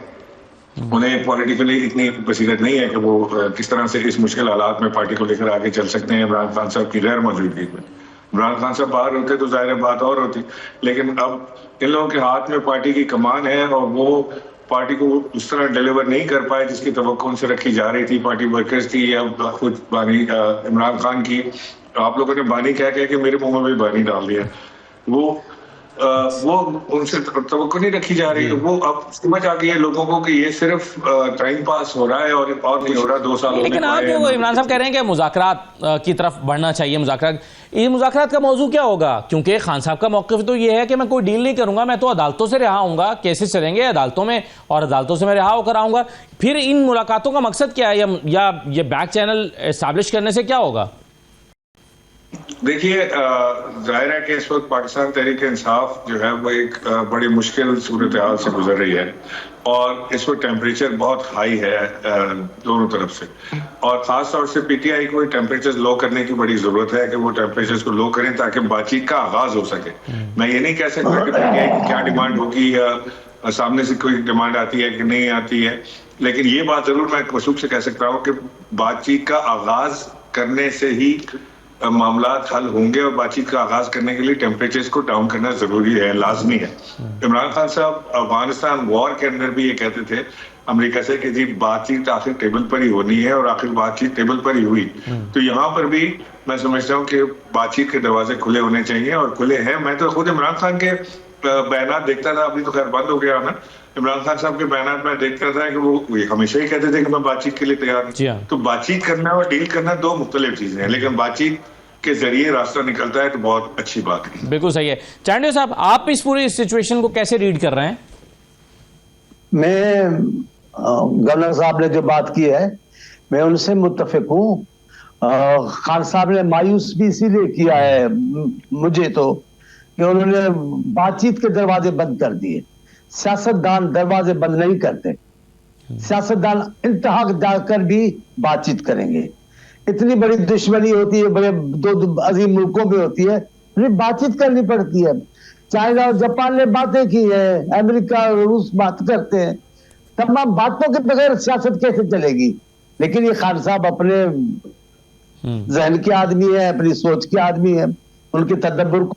उन्हें पॉलिटिकली इतनी बसीरत नहीं है कि वो किस तरह से इस मुश्किल हालात में पार्टी को लेकर आगे चल सकते हैं इमरान खान साहब की गैर मौजूदगी में। इमरान खान साहब बाहर होते तो जाहिर बात और होती, लेकिन अब इन लोगों के हाथ में पार्टी की कमान है और वो पार्टी को उस तरह डिलीवर नहीं कर पाए जिसकी तवक्को उनसे रखी जा रही थी, पार्टी वर्कर्स की या खुद बानी इमरान खान की। आप लोगों ने बानी कह के मेरे मुंह में भी बानी डाल दिया। वो वो उनसे तवक्को नहीं रखी जा रही है। वो अब समझ आ गई है लोगों को कि ये सिर्फ टाइम पास हो रहा है और नहीं हो रहा। 2 साल लेकिन आप जो इमरान साहब कह रहे हैं कि मुज़ाकरात की तरफ बढ़ना चाहिए, ये मुज़ाकरात का मौजू क्या होगा? क्योंकि खान साहब का मौक़िफ़ तो ये है कि मैं कोई डील नहीं करूंगा, मैं तो अदालतों से रिहा होऊंगा, केसेस चलेंगे अदालतों में और अदालतों से मैं रिहा होकर आऊंगा। फिर इन मुलाकातों का मकसद क्या है, या ये बैक चैनल एस्टैब्लिश करने से क्या होगा? देखिए, जाहिर है कि इस वक्त पाकिस्तान तहरीक इंसाफ जो है वो एक बड़ी मुश्किल सूरत हाल से गुजर रही है और इस वक्त टेम्परेचर बहुत हाई है दोनों तरफ से, और खास तौर से पीटीआई को टेम्परेचर लो करने की बड़ी जरूरत है कि वो टेम्परेचर को लो करें ताकि बातचीत का आगाज हो सके। मैं ये नहीं कह सकता कि पीटीआई की क्या डिमांड होगी या सामने से कोई डिमांड आती है कि नहीं आती है, लेकिन ये बात जरूर मैं वसूख से कह सकता हूँ कि बातचीत का आगाज करने से ही मामला हल होंगे और बातचीत का आगाज करने के लिए टेम्परेचर को डाउन करना जरूरी है, लाजमी है। इमरान खान साहब अफगानिस्तान वॉर के अंदर भी ये कहते थे अमेरिका से कि जी बातचीत आखिर टेबल पर ही होनी है, और आखिर बातचीत टेबल पर ही हुई। तो यहाँ पर भी मैं समझता हूँ कि बातचीत के दरवाजे खुले होने चाहिए और खुले हैं। मैं तो खुद इमरान खान के बयान देखता था, अभी तो खैर बंद हो गया ना। इमरान खान साहब के बयान में देखता था कि वो हमेशा ही कहते थे कि मैं बातचीत के लिए तैयार हूँ। तो बातचीत करना और डील करना दो मुख्तलिफ चीजें हैं, लेकिन बातचीत के जरिए रास्ता निकलता है तो बहुत अच्छी बात है। बिल्कुल सही है। चांडियो साहब, आप इस पूरी सिचुएशन को कैसे रीड कर रहे हैं? मैं गवर्नर साहब ने जो बात की है मैं उनसे मुत्तफिक हूँ। खान साहब ने मायूस भी इसीलिए किया है मुझे तो कि उन्होंने बातचीत के दरवाजे बंद कर दिए। सियासतदान दरवाजे बंद नहीं करते, सियासतदान इंतहा जाकर भी बातचीत करेंगे। इतनी बड़ी दुश्मनी होती है, बड़े दो अजीम मुल्कों में होती है, बातचीत करनी पड़ती है। चाइना और जापान ने बातें की है, अमेरिका और रूस बात करते हैं, तमाम बातों के बगैर सियासत कैसे चलेगी? लेकिन ये खान साहब अपने जहन के आदमी है, अपनी सोच के आदमी है, उनके तदब्बर को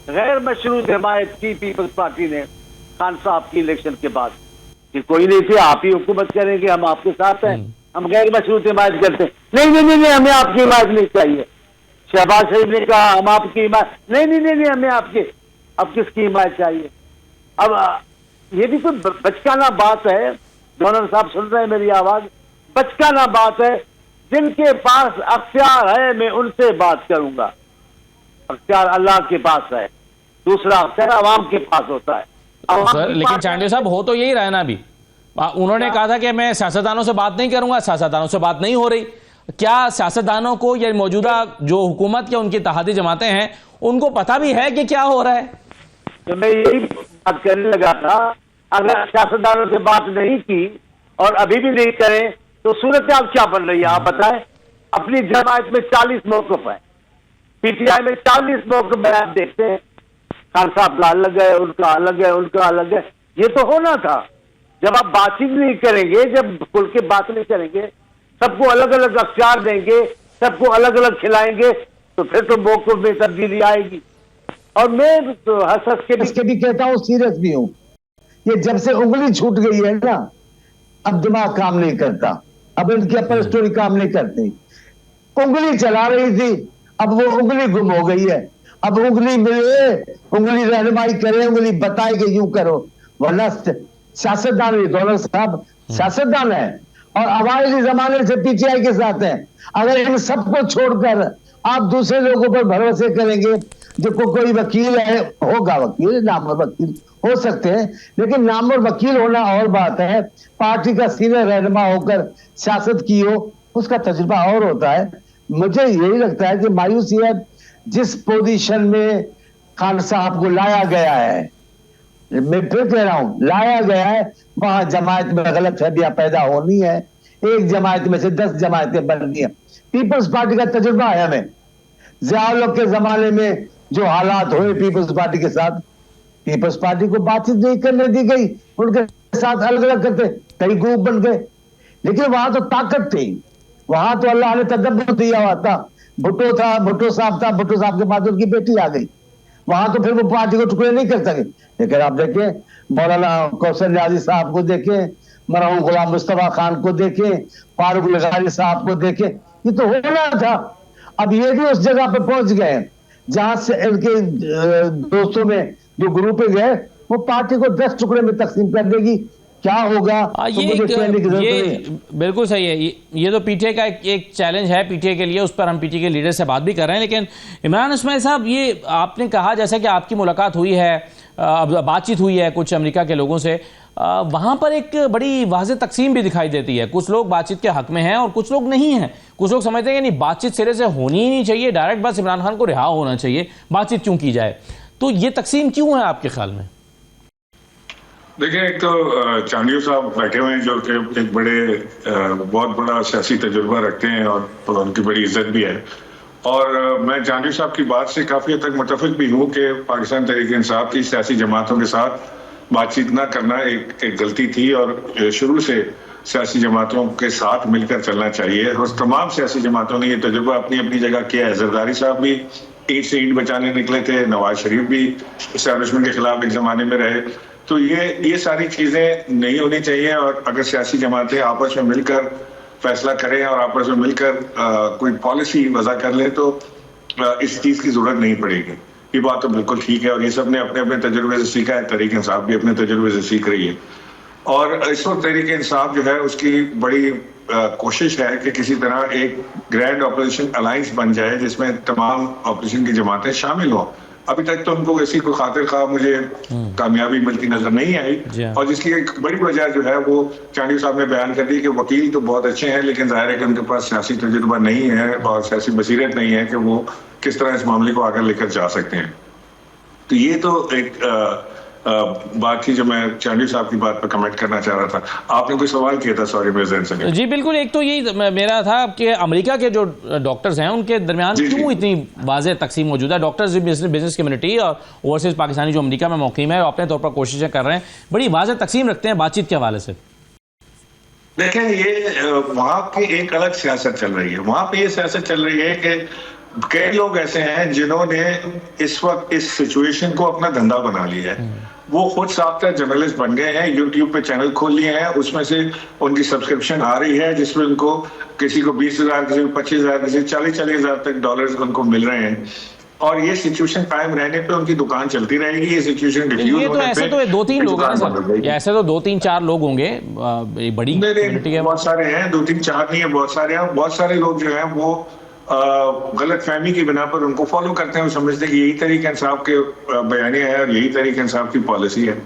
गैर मशरूत हिमायत की पीपल्स पार्टी ने खान साहब की इलेक्शन के बाद कि कोई नहीं थे, आप ही हुकूमत करेंगे, हम आपके साथ हैं, हम गैर मशरूत हिमायत करते हैं। नहीं, हमें आपकी हिमायत नहीं चाहिए। शहबाज शरीफ ने कहा हम आपकी हिमायत, नहीं, हमें आपके, अब किसकी हिमायत चाहिए? अब ये भी कोई बचकाना बात है। गवर्नर साहब सुन रहे हैं मेरी आवाज? बचकाना बात है। जिनके पास अख्तियार है मैं उनसे बात करूंगा। अख्तियार अल्लाह के पास है, दूसरा अख्तियार आवाम के पास होता है। सर, लेकिन चांडियो साहब हो तो यही रहा है ना। अभी उन्होंने कहा था कि मैं सियासतदानों से बात नहीं करूंगा, सियासतदानों से बात नहीं हो रही। क्या सियासतदानों को या मौजूदा जो हुकूमत या उनकी इत्तेहादी जमातें हैं उनको पता भी है कि क्या हो रहा है? तो मैं यही बात करने लगा था, अगर सियासतदानों से बात नहीं की और अभी भी नहीं करें तो सूरत हाल क्या बन रही है आप बताएं। अपनी जमात में 40 मौक़िफ़ है, पीटीआई में 40 मौक़िफ़ है। आप देखते हैं खान साहब का अलग है, उनका अलग है, उनका अलग है। ये तो होना था। जब आप बातचीत नहीं करेंगे, जब खुल के बात नहीं करेंगे, सबको अलग अलग अख्तियार देंगे, सबको अलग अलग खिलाएंगे, तो फिर तो मौक़िफ़ में तब्दीली आएगी। और मैं तो हंस के भी कहता हूँ, सीरियस भी हूँ। ये जब से उंगली छूट गई है ना, अब दिमाग काम नहीं करता, अब इनकी अपर स्टोरी काम नहीं करती। उंगली चला रही थी, अब वो उंगली गुम हो गई है। अब उंगली मिले, उंगली रहनुमाई करे, उंगली बताए कि यूं करो, वरना सियासतदान है। गवर्नर साहब सियासतदान है और अवाइली जमाने से पीटीआई के साथ है। अगर इन सबको छोड़कर आप दूसरे लोगों पर भरोसे करेंगे, जो कोई वकील है, होगा वकील, नामवर वकील हो सकते हैं, लेकिन नामवर वकील होना और बात है, पार्टी का सीनियर रहनुमा होकर सियासत की हो, उसका तजुर्बा और होता है। मुझे यही लगता है कि मायूसी है जिस पोजीशन में खान साहब को लाया गया है। मैं फिर कह रहा हूं, लाया गया है, वहां जमायत में गलतफहमियां पैदा होनी है। एक जमायत में से 10 जमायतें बननी है। पीपल्स पार्टी का तजुर्बा है हमें। ज़िया के जमाने में जो हालात हुए पीपल्स पार्टी के साथ, पीपल्स पार्टी को बातचीत नहीं करने दी गई, उनके साथ अलग अलग करते कई ग्रुप बन गए। लेकिन वहां तो ताकत थी, वहां तो अल्लाह ने तदब्बर दिया हुआ था। भुट्टो था, भुट्टो साहब के बाद उनकी बेटी आ गई। वहां तो फिर वो पार्टी को टुकड़े नहीं कर सके। लेकिन आप देखें, मौलाना कौसर नियाज़ी साहब को देखें, मरहूम गुलाम मुस्तफा खान को देखें, फारूक लगारी साहब को देखें, ये तो होना था। अब ये भी उस जगह पे पहुंच गए। जहां से इनके दोस्तों में जो ग्रुप है वो पार्टी को 10 टुकड़े में तकसीम कर देगी। क्या होगा तो मुझे कहने की जरूरत नहीं है। बिल्कुल सही है। ये तो पीटीआई का एक चैलेंज है पीटीआई के लिए, उस पर हम पीटीआई के लीडर से बात भी कर रहे हैं। लेकिन इमरान इस्माइल साहब, ये आपने कहा जैसा कि आपकी मुलाकात हुई है, बातचीत हुई है कुछ अमेरिका के लोगों से, वहाँ पर एक बड़ी वाज़ेह तकसीम भी दिखाई देती है। कुछ लोग बातचीत के हक में हैं और कुछ लोग नहीं हैं। कुछ लोग समझते हैं कि नहीं, बातचीत सिरे से होनी ही नहीं चाहिए, डायरेक्ट बस इमरान खान को रिहा होना चाहिए, बातचीत क्यों की जाए। तो ये तकसीम क्यों है आपके ख्याल में? देखिए, एक तो चांडियो साहब बैठे हुए हैं जो कि एक बहुत बड़ा सियासी तजुर्बा रखते हैं और उनकी बड़ी इज्जत भी है। और मैं चांडियो साहब की बात से काफी हद तक मुतफिक भी हूँ कि पाकिस्तान तहरीक इंसाफ की सियासी जमातों के साथ बातचीत न करना एक गलती थी और शुरू से सियासी जमातों के साथ मिलकर चलना चाहिए। और तमाम सियासी जमातों ने ये तजुर्बा अपनी अपनी जगह किया है। जरदारी साहब भी ईद से ईद बचाने निकले थे, नवाज शरीफ भी एस्टैब्लिशमेंट के खिलाफ एक जमाने में रहे। तो ये सारी चीजें नहीं होनी चाहिए। और अगर सियासी जमातें आपस में मिलकर फैसला करें और आपस में मिलकर कोई पॉलिसी वजह कर ले तो इस चीज की जरूरत नहीं पड़ेगी। ये बात तो बिल्कुल ठीक है और ये सब ने अपने अपने तजुर्बे से सीखा है। तहरीक इंसाफ भी अपने तजुर्बे से सीख रही है और इस वक्त तहरीक इंसाफ जो है उसकी बड़ी कोशिश है कि किसी तरह एक ग्रैंड ऑपोजिशन अलायंस बन जाए जिसमें तमाम ऑपोजिशन की जमातें शामिल हों। अभी तक तो उनको ऐसी कोई खातिर खा मुझे कामयाबी मिलती नजर नहीं आई और जिसकी एक बड़ी वजह जो है वो चांडियो साहब ने बयान कर दी कि वकील तो बहुत अच्छे हैं लेकिन जाहिर है कि उनके पास सियासी तजुर्बा नहीं है और सियासी बसीरत नहीं है कि वो किस तरह इस मामले को आगे लेकर जा सकते हैं। तो ये तो एक बात थी जो मैं चांडियो साहब की बात पर कमेंट करना चाह रहा था। आपने कोई सवाल किया था, सॉरी मेरे ज़हन से। जी बिल्कुल, एक तो यही मेरा था कि अमेरिका के जो डॉक्टर्स हैं उनके दरमियान क्यों इतनी वाज़ेह तकसीम मौजूद है। डॉक्टर्स बिजनेस कम्युनिटी और ओवरसीज पाकिस्तानी जो अमेरिका में मुक़ीम है अपने तौर पर कोशिशें कर रहे हैं, बड़ी वाज़ेह तकसीम रखते हैं बातचीत के हवाले से। देखें, ये वहाँ की एक अलग सियासत चल रही है। वहाँ पे ये सियासत चल रही है कि कई लोग ऐसे हैं जिन्होंने इस वक्त इस सिचुएशन को अपना धंधा बना लिया है। वो खुद सॉफ्टवेयर जर्नलिस्ट बन गए हैं, यूट्यूब पे चैनल खोल लिए हैं, उसमें से उनकी सब्सक्रिप्शन आ रही है जिसमें उनको किसी को 20,000, किसी को 25,000, किसी को 40,000 तक डॉलर्स उनको मिल रहे हैं। और ये सिचुएशन कायम रहने पे उनकी दुकान चलती रहेगी। ये सिचुएशन डिफ्यूज होने पे ऐसे तो 2-3 लोग हैं सर, ऐसे तो 2-3-4 लोग होंगे, बड़ी कम्युनिटी है। बहुत सारे हैं, 2-3-4 नहीं है, बहुत सारे हैं। बहुत सारे लोग जो हैं वो गलत फहमी की बिना पर उनको फॉलो करते हैं। वो समझते हैं कि यही तहरीक इंसाफ के बयानिया है और यही तहरीक इंसाफ की पॉलिसी है,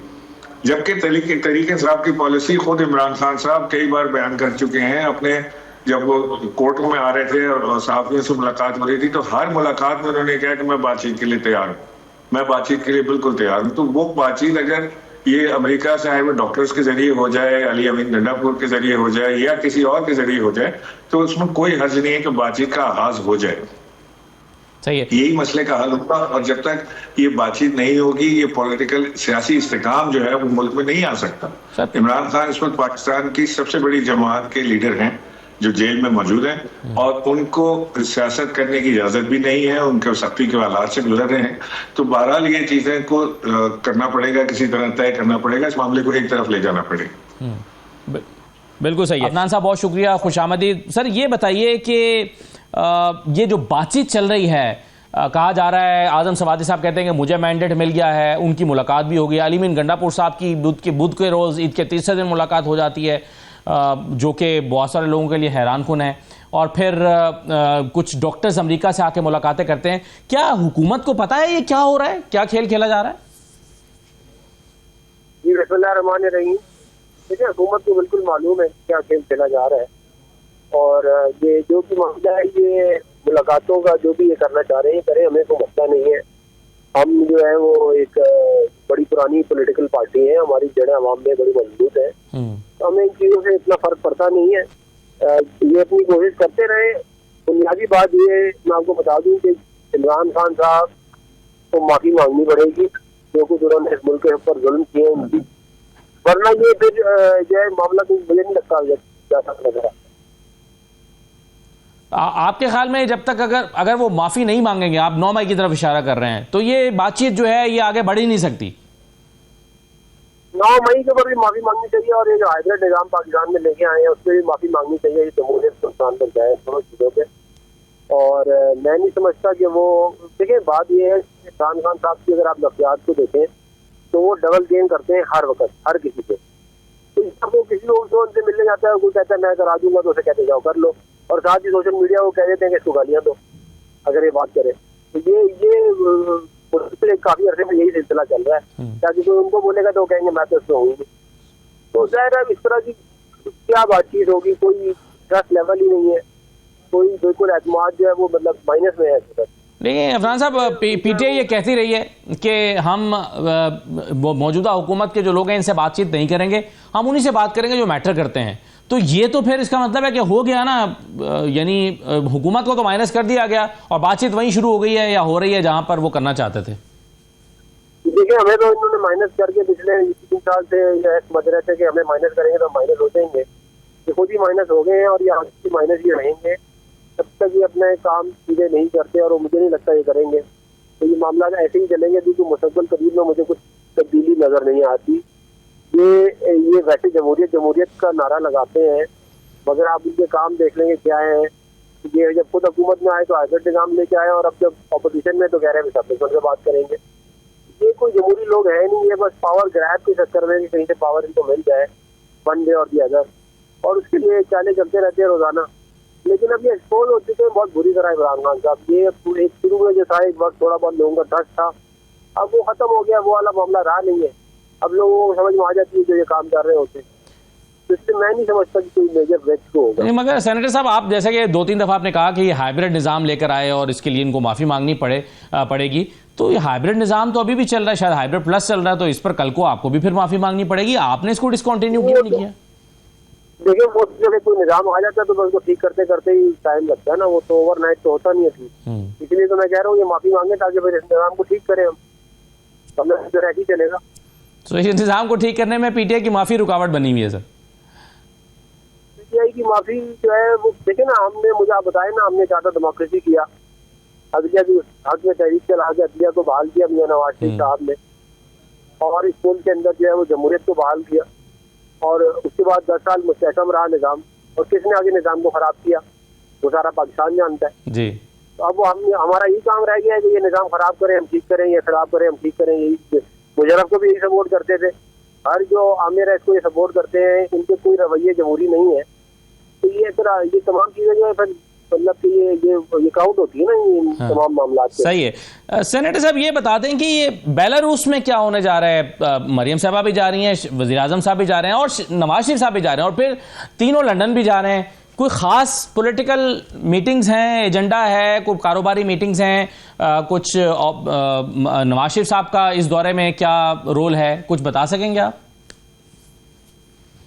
जबकि तहरीक इंसाफ की पॉलिसी खुद इमरान खान साहब कई बार बयान कर चुके हैं। अपने जब वो कोर्टों में आ रहे थे और सहाफियों से मुलाकात हो रही थी तो हर मुलाकात में उन्होंने कहा कि मैं बातचीत के लिए तैयार हूँ, मैं बातचीत के लिए बिल्कुल तैयार हूँ। तो वो बातचीत अगर ये अमेरिका से आए हुए डॉक्टर्स के जरिए हो जाए, अली अमीन गंडापुर के जरिए हो जाए या किसी और के जरिए हो जाए तो उसमें कोई हर्ज नहीं है कि बातचीत का आगाज हो जाए। सही है, यही मसले का हल होगा। और जब तक ये बातचीत नहीं होगी, ये पॉलिटिकल सियासी इस्तेकाम जो है वो मुल्क में नहीं आ सकता। इमरान खान इस वक्त पाकिस्तान की सबसे बड़ी जमात के लीडर हैं जो जेल में मौजूद हैं और उनको सियासत करने की इजाजत भी नहीं है, उनके सख्ती के हालात से गुजर रहे हैं। तो बहरहाल ये चीजें को करना पड़ेगा, किसी तरह तय करना पड़ेगा, इस मामले को एक तरफ ले जाना पड़ेगा। बिल्कुल सही है। अदनान साहब बहुत शुक्रिया, खुशामदीद। सर ये बताइए कि ये जो बातचीत चल रही है, कहा जा रहा है, आजम सवादी साहब कहते हैं कि मुझे मैंडेट मिल गया है, उनकी मुलाकात भी होगी। अली अमीन गंडापुर साहब की बुध के रोज़ ईद के तीसरे दिन मुलाकात हो जाती है, जो कि बहुत सारे लोगों के लिए हैरान कुन है। और फिर कुछ डॉक्टर्स अमेरिका से आके मुलाकातें करते हैं। क्या हुकूमत को पता है ये क्या हो रहा है, क्या खेल खेला जा रहा है? जी बिस्मिल्लाहिर्रहमानिर्रहीम। देखिए, हुकूमत को बिल्कुल मालूम है क्या खेल खेला जा रहा है और ये जो भी मामला है, ये मुलाकातों का जो भी ये करना चाह रहे हैं करें, हमें कोई मसला नहीं है। हम जो है वो एक बड़ी पुरानी पॉलिटिकल पार्टी है, हमारी जड़ें अवाम में बड़ी मजबूत है, तो हमें इन चीज़ों से इतना फर्क पड़ता नहीं है। ये अपनी कोशिश करते रहे। बुनियादी बात ये मैं आपको बता दूं कि इमरान खान साहब को माफी मांगनी पड़ेगी जो कुछ उन्होंने इस मुल्क के ऊपर जुल्म किए उनकी, वरना ये फिर जो है मामला तो मुझे नहीं लगता जा सकता। आपके ख्याल में जब तक अगर वो माफी नहीं मांगेंगे, आप 9 मई की तरफ इशारा कर रहे हैं, तो ये बातचीत जो है ये आगे बढ़ ही नहीं सकती? 9 मई के ऊपर भी माफी मांगनी चाहिए और ये जो हाइब्रिड निजाम पाकिस्तान में लेके आए हैं उसमें भी माफी मांगनी चाहिए। ये जमहूरियत को नुकसान पहुंचाए दोनों चीजों पे। और मैं नहीं समझता कि वो, देखिए बात ये है इमरान खान साहब की अगर आप नफ्सियात को देखें तो वो डबल गेम करते हैं हर वक्त हर किसी से। तो वो किसी को उनसे मिलने जाता है, कोई कहता है मैं करा दूंगा तो उसे कहते जाओ कर लो, और साथ ही सोशल मीडिया को कह देते हैं कि इसको गालियां दो अगर ये बात करे। तो ये पिछले काफी अर्से में यही सिलसिला चल रहा है, ताकि कोई उनको बोलेगा तो वो कहेंगे मैं तो इसमें हूँ। तो जाहिर है इस तरह की क्या बातचीत होगी, कोई ट्रस्ट लेवल ही नहीं है, कोई बिल्कुल एतमाद जो है वो मतलब माइनस में है। देखिए इरफान साहब, पीटीआई ये कहती रही है कि हम मौजूदा हुकूमत के जो लोग हैं इनसे बातचीत नहीं करेंगे, हम उन्हीं से बात करेंगे जो मैटर करते हैं। तो ये तो फिर इसका मतलब है कि हो गया ना, यानी हुकूमत को तो माइनस कर दिया गया और बातचीत वहीं शुरू हो गई है या हो रही है जहां पर वो करना चाहते थे। देखिए हमें तो इन्होंने माइनस करके पिछले 3 साल से समझ रहे थे कि हमें माइनस करेंगे तो माइनस हो जाएंगे, ये खुद ही माइनस हो गए हैं और ये आगे माइनस ही रहेंगे जब तक ये अपने काम सीधे नहीं करते, और मुझे नहीं लगता ये करेंगे। तो ये मामला ऐसे ही चलेंगे क्योंकि मुस्तकबिल करीब में मुझे कुछ तब्दीली नजर नहीं आती। ये वैसे जमहूरियत का नारा लगाते हैं, मगर आप इनके काम देख लेंगे क्या है। ये जब खुद हुकूमत में आए तो हाइब्रिड निजाम लेके आए, और अब जब अपोजिशन में तो कह रहे हैं सब से बात करेंगे। ये कोई जमहूरी लोग है नहीं, ये बस पावर ग्रैब के चक्कर में कहीं से पावर इनको मिल जाए वन डे और दी अदर, और उसके लिए चाले चलते रहते हैं रोजाना। लेकिन अब ये एक्सपोज हो चुके हैं बहुत बुरी तरह इमरान खान साहब। ये एक शुरू में जो था एक वक्त थोड़ा बहुत लोगों का ट्रस्ट था, अब वो खत्म हो गया, वो वाला मामला रहा नहीं है। अब लोगों को समझ में आ जाती है जो ये काम कर रहे होते हैं, तो इससे मैं नहीं समझता कि कोई मेजर ब्रेक थ्रू होगा। मगर सेनेटर साहब, आप जैसे कि 2-3 दफा आपने कहा कि ये हाइब्रिड निजाम लेकर आए और इसके लिए इनको माफी मांगनी पड़ेगी, तो ये हाइब्रिड निजाम तो अभी भी चल रहा है, शायद हाइब्रिड प्लस चल रहा है, तो इस पर कल को आपको भी फिर माफी मांगनी पड़ेगी। आपने इसको डिसकंटिन्यू क्यों नहीं किया? देखिए वो जब कोई निजाम आ जाता है तो उसको ठीक करते करते ही टाइम लगता है ना, वो तो ओवरनाइट तो होता नहीं है ठीक। इसलिए तो मैं कह रहा हूँ ये माफी मांगे ताकि फिर इस निजाम को ठीक करें हम, हमें तो ऐसे ही चलेगा। तो इस निजाम को ठीक करने में पीटीआई की माफी रुकावट बनी हुई है सर? पीटीआई की माफी जो है वो देखिए ना, हमने, मुझे आप बताए ना, हमने चार्टर डेमोक्रेसी किया, अदलिया की हक में तहरीक चला के अदलिया को बहाल किया मियां नवाज शरीफ साहब ने, और इस मुल्क के अंदर जो है वो जमहूरियत को बहाल किया, और उसके बाद 10 साल मुस्तहकम रहा निजाम, और किसने आगे निजाम को खराब किया? वो सारा पाकिस्तान जानता है जी। तो अब हमारा यही काम रह गया है कि ये निजाम खराब करें हम ठीक करें, ये खराब करें हम ठीक करें। यही मुशर्रफ को भी यही सपोर्ट करते थे, हर जो आमिर है इसको ये सपोर्ट करते हैं, इनके कोई रवैये जमहूरी नहीं है। तो ये तमाम चीजें जो है फिर मतलब कि ये काउंट होती है ना ये तमाम मामला। सही है। सेनेटर साहब ये बता दें कि ये बेलारूस में क्या होने जा रहा है? मरियम साहबा भी जा रही हैं, वज़ीर आज़म साहब भी जा रहे हैं और नवाज शरीफ साहब भी जा रहे हैं, और फिर तीनों लंदन भी जा रहे हैं। कोई ख़ास पॉलिटिकल मीटिंग्स हैं, एजेंडा है, कोई कारोबारी मीटिंग्स हैं, कुछ नवाज शरीफ साहब का इस दौरे में क्या रोल है, कुछ बता सकेंगे आप?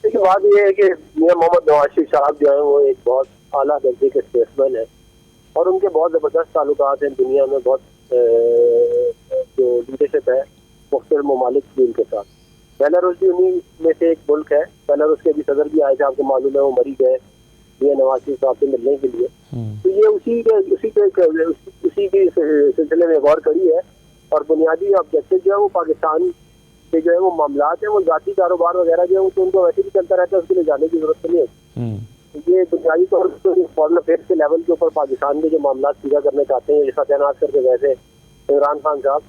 देखिए बात यह है कि मियां मोहम्मद नवाज शरीफ साहब जो है वो एक बहुत आला दर्जे के स्टेट्समैन है, और उनके बहुत ज़बरदस्त ताल्लुकात हैं दुनिया में, बहुत जो लीडरशिप है मुख्तलिफ ममालिक की उनके साथ। बेलारूस भी उन्हीं में से एक मुल्क है। बेलारूस के भी सदर भी आए थे, आपको मालूम है, वो मरी गए मियां नवाज शरीफ साहब से मिलने के लिए। तो ये उसी के सिलसिले में गौर करी है, और बुनियादी ऑब्जेक्टिव जो है वो पाकिस्तान के जो है वो मामलात है, वो जाती कारोबार वगैरह जो है तो उनको वैसे भी चलता रहता है, उसके लिए जाने की जरूरत नहीं है। ये बुनियादी तौर पर फॉरेन अफेयर्स के लेवल के ऊपर पाकिस्तान के जो मामला सीधा करना चाहते हैं, जैसा तैनात करके वैसे इमरान खान साहब,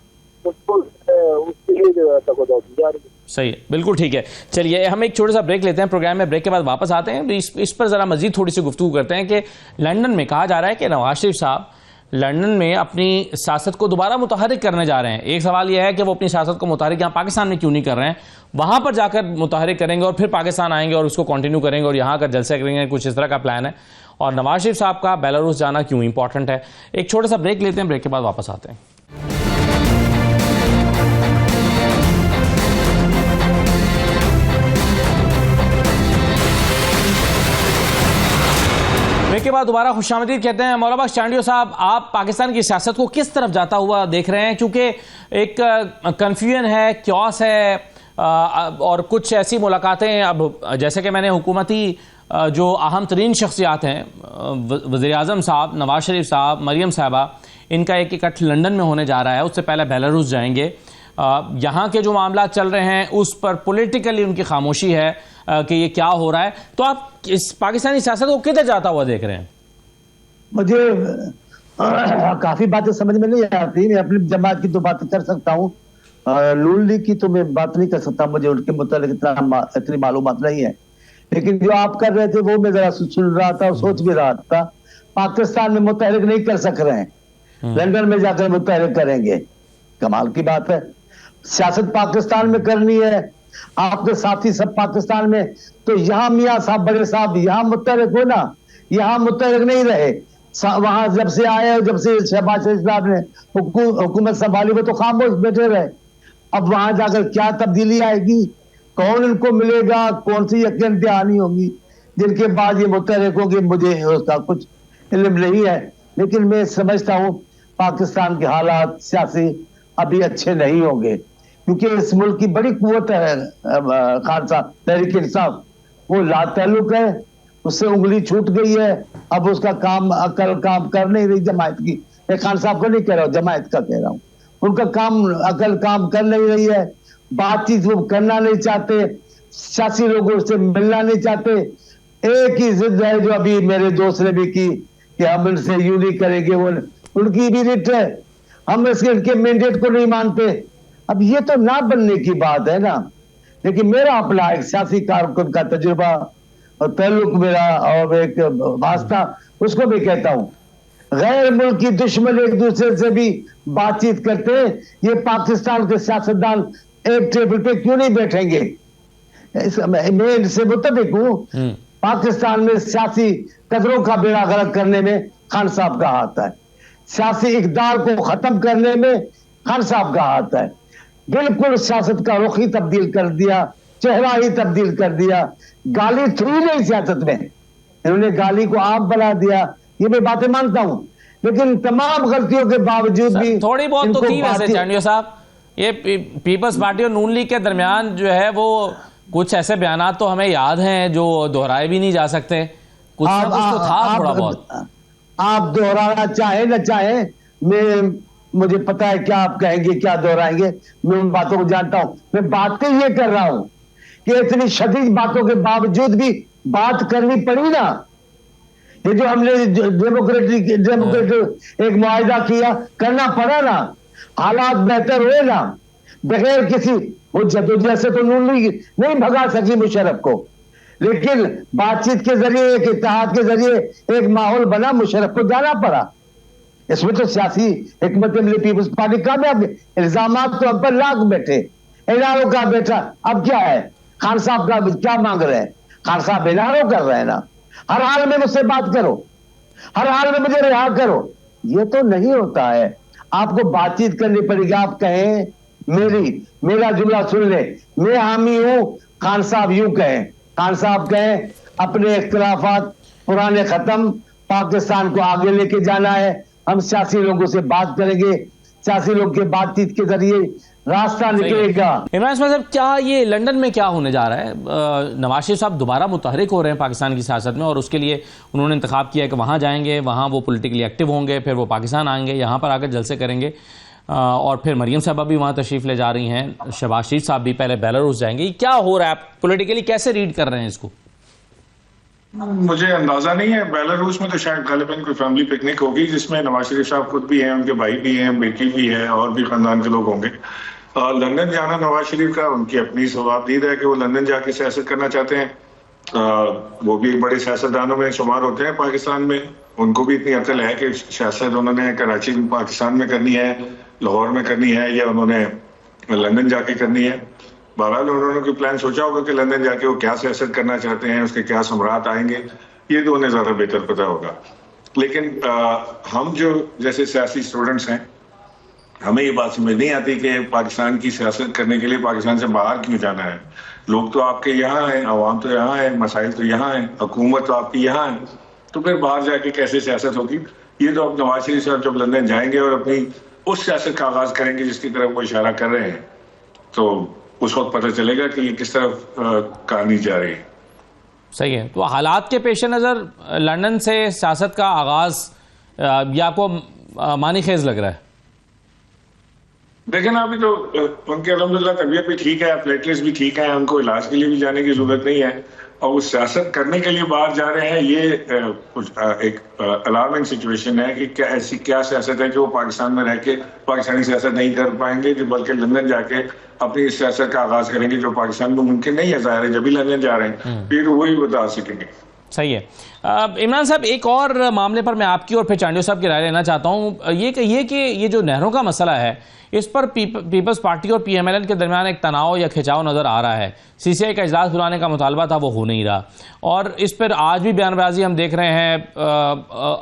उसको उसके लिए जो है तकोदाव की जा रही है। सही है, बिल्कुल ठीक है। चलिए हम एक छोटा सा ब्रेक लेते हैं प्रोग्राम में, ब्रेक के बाद वापस आते हैं। इस पर जरा मजीद थोड़ी सी गुफ्तगू करते हैं कि लंदन में कहा जा रहा है कि नवाज शरीफ साहब लंदन में अपनी सियासत को दोबारा मुतहरिक करने जा रहे हैं। एक सवाल यह है कि वो अपनी सियासत को मुतहरिक यहाँ पाकिस्तान में क्यों नहीं कर रहे हैं, वहां पर जाकर मुतहरिक करेंगे और फिर पाकिस्तान आएंगे और उसको कंटिन्यू करेंगे और यहाँ आकर जलसे करेंगे, कुछ इस तरह का प्लान है। और नवाज शरीफ साहब का बेलारूस जाना क्यों इंपॉर्टेंट है, एक छोटा सा ब्रेक लेते हैं, ब्रेक के बाद वापस आते हैं। ब्रेक के बाद दोबारा खुशामदीद कहते हैं। मौलाना चांडियो साहब, आप पाकिस्तान की सियासत को किस तरफ जाता हुआ देख रहे हैं? क्योंकि एक कन्फ्यूजन है, क्योस है, और कुछ ऐसी मुलाकातें, अब जैसे कि मैंने हुकूमती जो अहम तरीन शख्सियात हैं, वज़ीर आज़म साहब, नवाज शरीफ साहब, मरियम साहबा, इनका एक इकट्ठ लंदन में होने जा रहा है, उससे पहले बेलारूस जाएंगे। यहाँ के जो मामला चल रहे हैं उस पर पॉलिटिकली उनकी खामोशी है कि ये क्या हो रहा है। तो आप इस पाकिस्तानी सियासत को किधर जाता हुआ देख रहे हैं? मुझे काफी बातें समझ में नहीं आती। मैं अपनी जमात की तो बात कर सकता हूँ, नून लीग की तो मैं बात नहीं कर सकता, मुझे उनके मुताबिक इतनी मालूमात नहीं है। लेकिन जो आप कर रहे थे वो मैं जरा सुन रहा था और सोच भी रहा था। पाकिस्तान में मुतहरिक नहीं कर सक रहे हैं, लंदन में जाकर मुतहरिक करेंगे। कमाल की बात है। सियासत पाकिस्तान में करनी है, आपके साथी सब पाकिस्तान में, तो यहाँ मियाँ साहब बड़े साहब यहाँ मुतहरिक हो ना, यहाँ मुतहरिक नहीं रहे। वहां जब से आए, जब से शहबाज शरीफ साहब ने हुकूमत संभाली वो तो खामोश बैठे रहे। अब वहां जाकर क्या तब्दीली आएगी, कौन इनको मिलेगा, कौन सी यकीन दहानी होगी जिनके बाद ये मुतहरिक होंगे, मुझे उसका कुछ इल्म नहीं है। लेकिन मैं समझता हूँ पाकिस्तान के हालात सियासी अभी अच्छे नहीं होंगे, क्योंकि इस मुल्क की बड़ी कुव्वत है खान साहब, तहरीक इंसाफ, वो लाताल्लुक है, उससे उंगली छूट गई है। अब उसका काम अकल काम कर नहीं रही जमायत की। मैं खान साहब को नहीं कह रहा हूँ, जमायत का कह रहा हूँ। उनका काम अकल काम कर नहीं रही है, बातचीत वो करना नहीं चाहते, सियासी लोगों से मिलना नहीं चाहते। एक ही जिद है जो अभी मेरे दोस्त ने भी की कि हम इनसे यूं नहीं करेंगे, वो उनकी भी रिट है, हम इनके मैंडेट को नहीं मानते। अब ये तो ना बनने की बात है ना। लेकिन मेरा अपना एक सियासी कारकुन का तजुर्बा और ताल्लुक मेरा और एक वास्ता, उसको भी कहता हूँ, गैर मुल्की दुश्मन एक दूसरे से भी बातचीत करते हैं, ये पाकिस्तान के सियासतदान एक टेबल पे क्यों नहीं बैठेंगे? मैं इनसे मुतफिक हूँ। पाकिस्तान में सियासी कदरों का बेड़ा गर्क करने में खान साहब का हाथ है, सियासी इक़दार को खत्म करने में खान साहब का हाथ है। बिल्कुल सियासत का रुख ही तब्दील कर दिया, चेहरा ही तब्दील कर दिया। गाली थी नहीं सियासत में, इन्होंने गाली को आप बना दिया, ये मैं बातें मानता हूं। लेकिन तमाम गलतियों के बावजूद भी थोड़ी बहुत तो थी वैसे चांडियो साहब। ये पीपल्स पार्टी और नून लीग के दरमियान जो है वो कुछ ऐसे बयानात तो हमें याद हैं जो दोहराए भी नहीं जा सकते, कुछ ना कुछ तो था थोड़ा बहुत। आप दोहराना चाहे न चाहे, मुझे पता है क्या आप कहेंगे, क्या दोहराएंगे, मैं उन बातों को जानता हूं। मैं बातें ये कर रहा हूं कि इतनी शदीद बातों के बावजूद भी बात करनी पड़ी ना। ये जो हमने डेमोक्रेटिक एक मुआहिदा किया, करना पड़ा ना, हालात बेहतर हुए ना। बगैर किसी वो जदोजहद से तो नून लीग नहीं भगा सकी मुशर्रफ को, लेकिन बातचीत के जरिए, एक इत्तेहाद के जरिए एक माहौल बना, मुशर्रफ को जाना पड़ा। इसमें तो सियासी हिकमत अमली पीपल्स पार्टी कामयाब, इल्जाम तो हम पर लाख बैठे, एनआरओ का बेटा अब क्या है, खान साहब का क्या मांग रहे हैं? खान साहब एनआरओ कर रहे हैं ना, हर हाल में मुझसे बात करो, हर हाल में मुझे रिहा करो। ये तो नहीं होता है, आपको बातचीत करनी पड़ेगी। आप कहें मेरा जुमला सुन ले, मैं हामी हूं, खान साहब यूं कहें, खान साहब कहें अपने इख्तिलाफात पुराने खत्म, पाकिस्तान को आगे लेके जाना है, हम सियासी लोगों से बात करेंगे, सियासी लोग के बातचीत के जरिए रास्ता निकलेगा। इमरान साहब, क्या ये लंदन में क्या होने जा रहा है? नवाज शरीफ साहब दोबारा मुतहरिक हो रहे हैं पाकिस्तान की सियासत में, और उसके लिए उन्होंने इंतखाब किया है कि वहाँ जाएंगे, वहाँ वो पॉलिटिकली एक्टिव होंगे, फिर वो पाकिस्तान आएंगे, यहाँ पर आकर जलसे करेंगे, और फिर मरियम साहबा भी वहाँ तशरीफ़ ले जा रही हैं, शहबाज शरीफ साहब भी पहले बेलारूस जाएंगे। क्या हो रहा है, आप पॉलिटिकली कैसे रीड कर रहे हैं इसको? मुझे अंदाजा नहीं है। बेलारूस में तो शायद गालिबन कोई फैमिली पिकनिक होगी जिसमें नवाज शरीफ साहब खुद भी हैं, उनके भाई भी हैं, बेटी भी है, और भी खानदान के लोग होंगे। लंदन जाना नवाज शरीफ का उनकी अपनी सवाबदीद है कि वो लंदन जाके सियासत करना चाहते हैं। वो भी बड़े सियासतदानों में शुमार होते हैं पाकिस्तान में, उनको भी इतनी अकल है कि सियासत उन्होंने कराची पाकिस्तान में करनी है, लाहौर में करनी है, या उन्होंने लंदन जाके करनी है। बहरहाल उन्होंने कोई प्लान सोचा होगा कि लंदन जाके वो क्या सियासत करना चाहते हैं, उसके क्या सम्राट आएंगे, ये तो उन्हें ज्यादा बेहतर पता होगा। लेकिन हम जो जैसे सियासी स्टूडेंट्स हैं, हमें ये बात समझ नहीं आती कि पाकिस्तान की सियासत करने के लिए पाकिस्तान से बाहर क्यों जाना है। लोग तो आपके यहाँ हैं, अवाम तो यहाँ है, मसाइल तो यहाँ है, हुकूमत तो आपकी यहाँ है, तो फिर बाहर जाके कैसे सियासत होगी? ये तो अब नवाज शरीफ साहब जब लंदन जाएंगे और अपनी उस सियासत का आगाज करेंगे जिसकी तरफ वो इशारा कर रहे हैं, तो उस वक्त पता चलेगा कि ये किस तरफ कहानी जा रही है। सही है। तो हालात के पेश नज़र लंदन से सियासत का आगाज या आपको मानी खेज लग रहा है? लेकिन अभी तो उनके अल्हम्दुलिल्लाह तबीयत भी ठीक है, प्लेटलेट्स भी ठीक है, उनको इलाज के लिए भी जाने की जरूरत नहीं है और वो सियासत करने के लिए बाहर जा रहे हैं। ये कुछ एक अलार्मिंग सिचुएशन है कि क्या ऐसी क्या सियासत है जो पाकिस्तान में रह के पाकिस्तानी सियासत नहीं कर पाएंगे, जो बल्कि लंदन जाके अपनी सियासत का आगाज करेंगे, जो पाकिस्तान में मुमकिन नहीं है। जाहिर है जब भी लंदन जा रहे हैं फिर वही बता सकेंगे। सही है। इमरान साहब, एक और मामले पर मैं आपकी और फिर चांडियो साहब की राय लेना चाहता हूँ। ये कहिए कि ये जो नहरों का मसला है, इस पर पीपल्स पार्टी और पीएमएलएन के दरमियान एक तनाव या खिंचाव नज़र आ रहा है। सीसीआई का इजलास बुलाने का मुतालबा था, वो हो नहीं रहा, और इस पर आज भी बयानबाजी हम देख रहे हैं।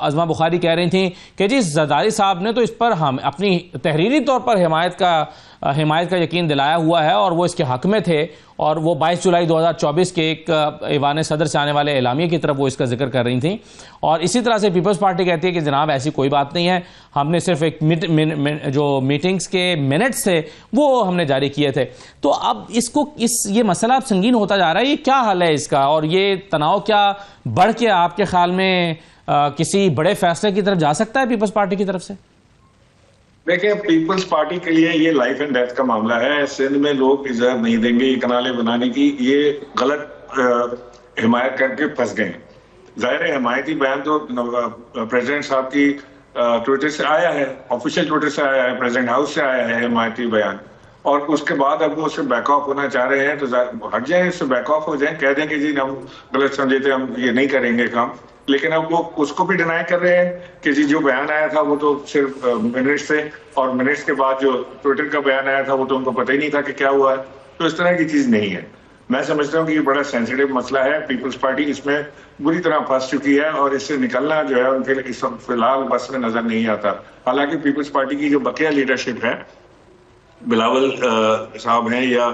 अज़मा बुखारी कह रही थी कि जी ज़रदारी साहब ने तो इस पर हम अपनी तहरीरी तौर पर हिमायत का यकीन दिलाया हुआ है और वो इसके हक में थे, और वो 22 जुलाई 2024 के एक ईवान सदर से आने वाले एलामिया की तरफ वो इसका जिक्र कर रही थी। और इसी तरह से पीपल्स पार्टी कहती है कि जनाब ऐसी कोई बात नहीं है, हमने सिर्फ एक जो मीटिंग्स के मिनट्स थे वो हमने जारी किए थे। तो अब ये मसला अब संगीन होता जा रहा है, ये क्या हल है इसका, और ये तनाव क्या बढ़ के आपके ख्याल में किसी बड़े फैसले की तरफ जा सकता है पीपल्स पार्टी की तरफ से? देखिए, पीपल्स पार्टी के लिए ये लाइफ एंड डेथ का मामला है। सिंध में लोग इजाजत नहीं देंगे ये कनाले बनाने की, ये गलत हिमायत करके फंस गए। जाहिर है हिमायती बयान तो प्रेसिडेंट साहब की ट्विटर से आया है, ऑफिशियल ट्विटर से आया है, प्रेसिडेंट हाउस से आया है हिमायती बयान, और उसके बाद अब वो उससे बैक ऑफ होना चाह रहे हैं। तो हट जाए, इससे बैक ऑफ हो जाए, कह दें कि जी हम गलत समझे थे, हम ये नहीं करेंगे काम। लेकिन अब वो उसको भी डिनाई कर रहे हैं कि जी जो बयान आया था वो तो सिर्फ मिनट्स थे, और मिनट्स के बाद जो ट्विटर का बयान आया था वो तो उनको पता ही नहीं था कि क्या हुआ है। तो इस तरह की चीज नहीं है। मैं समझता हूँ कि ये बड़ा सेंसिटिव मसला है। पीपल्स पार्टी इसमें बुरी तरह फंस चुकी है और इससे निकलना जो है उनके इस वक्त फिलहाल बस में नजर नहीं आता। हालांकि पीपल्स पार्टी की जो बकिया लीडरशिप है, बिलावल साहब हैं या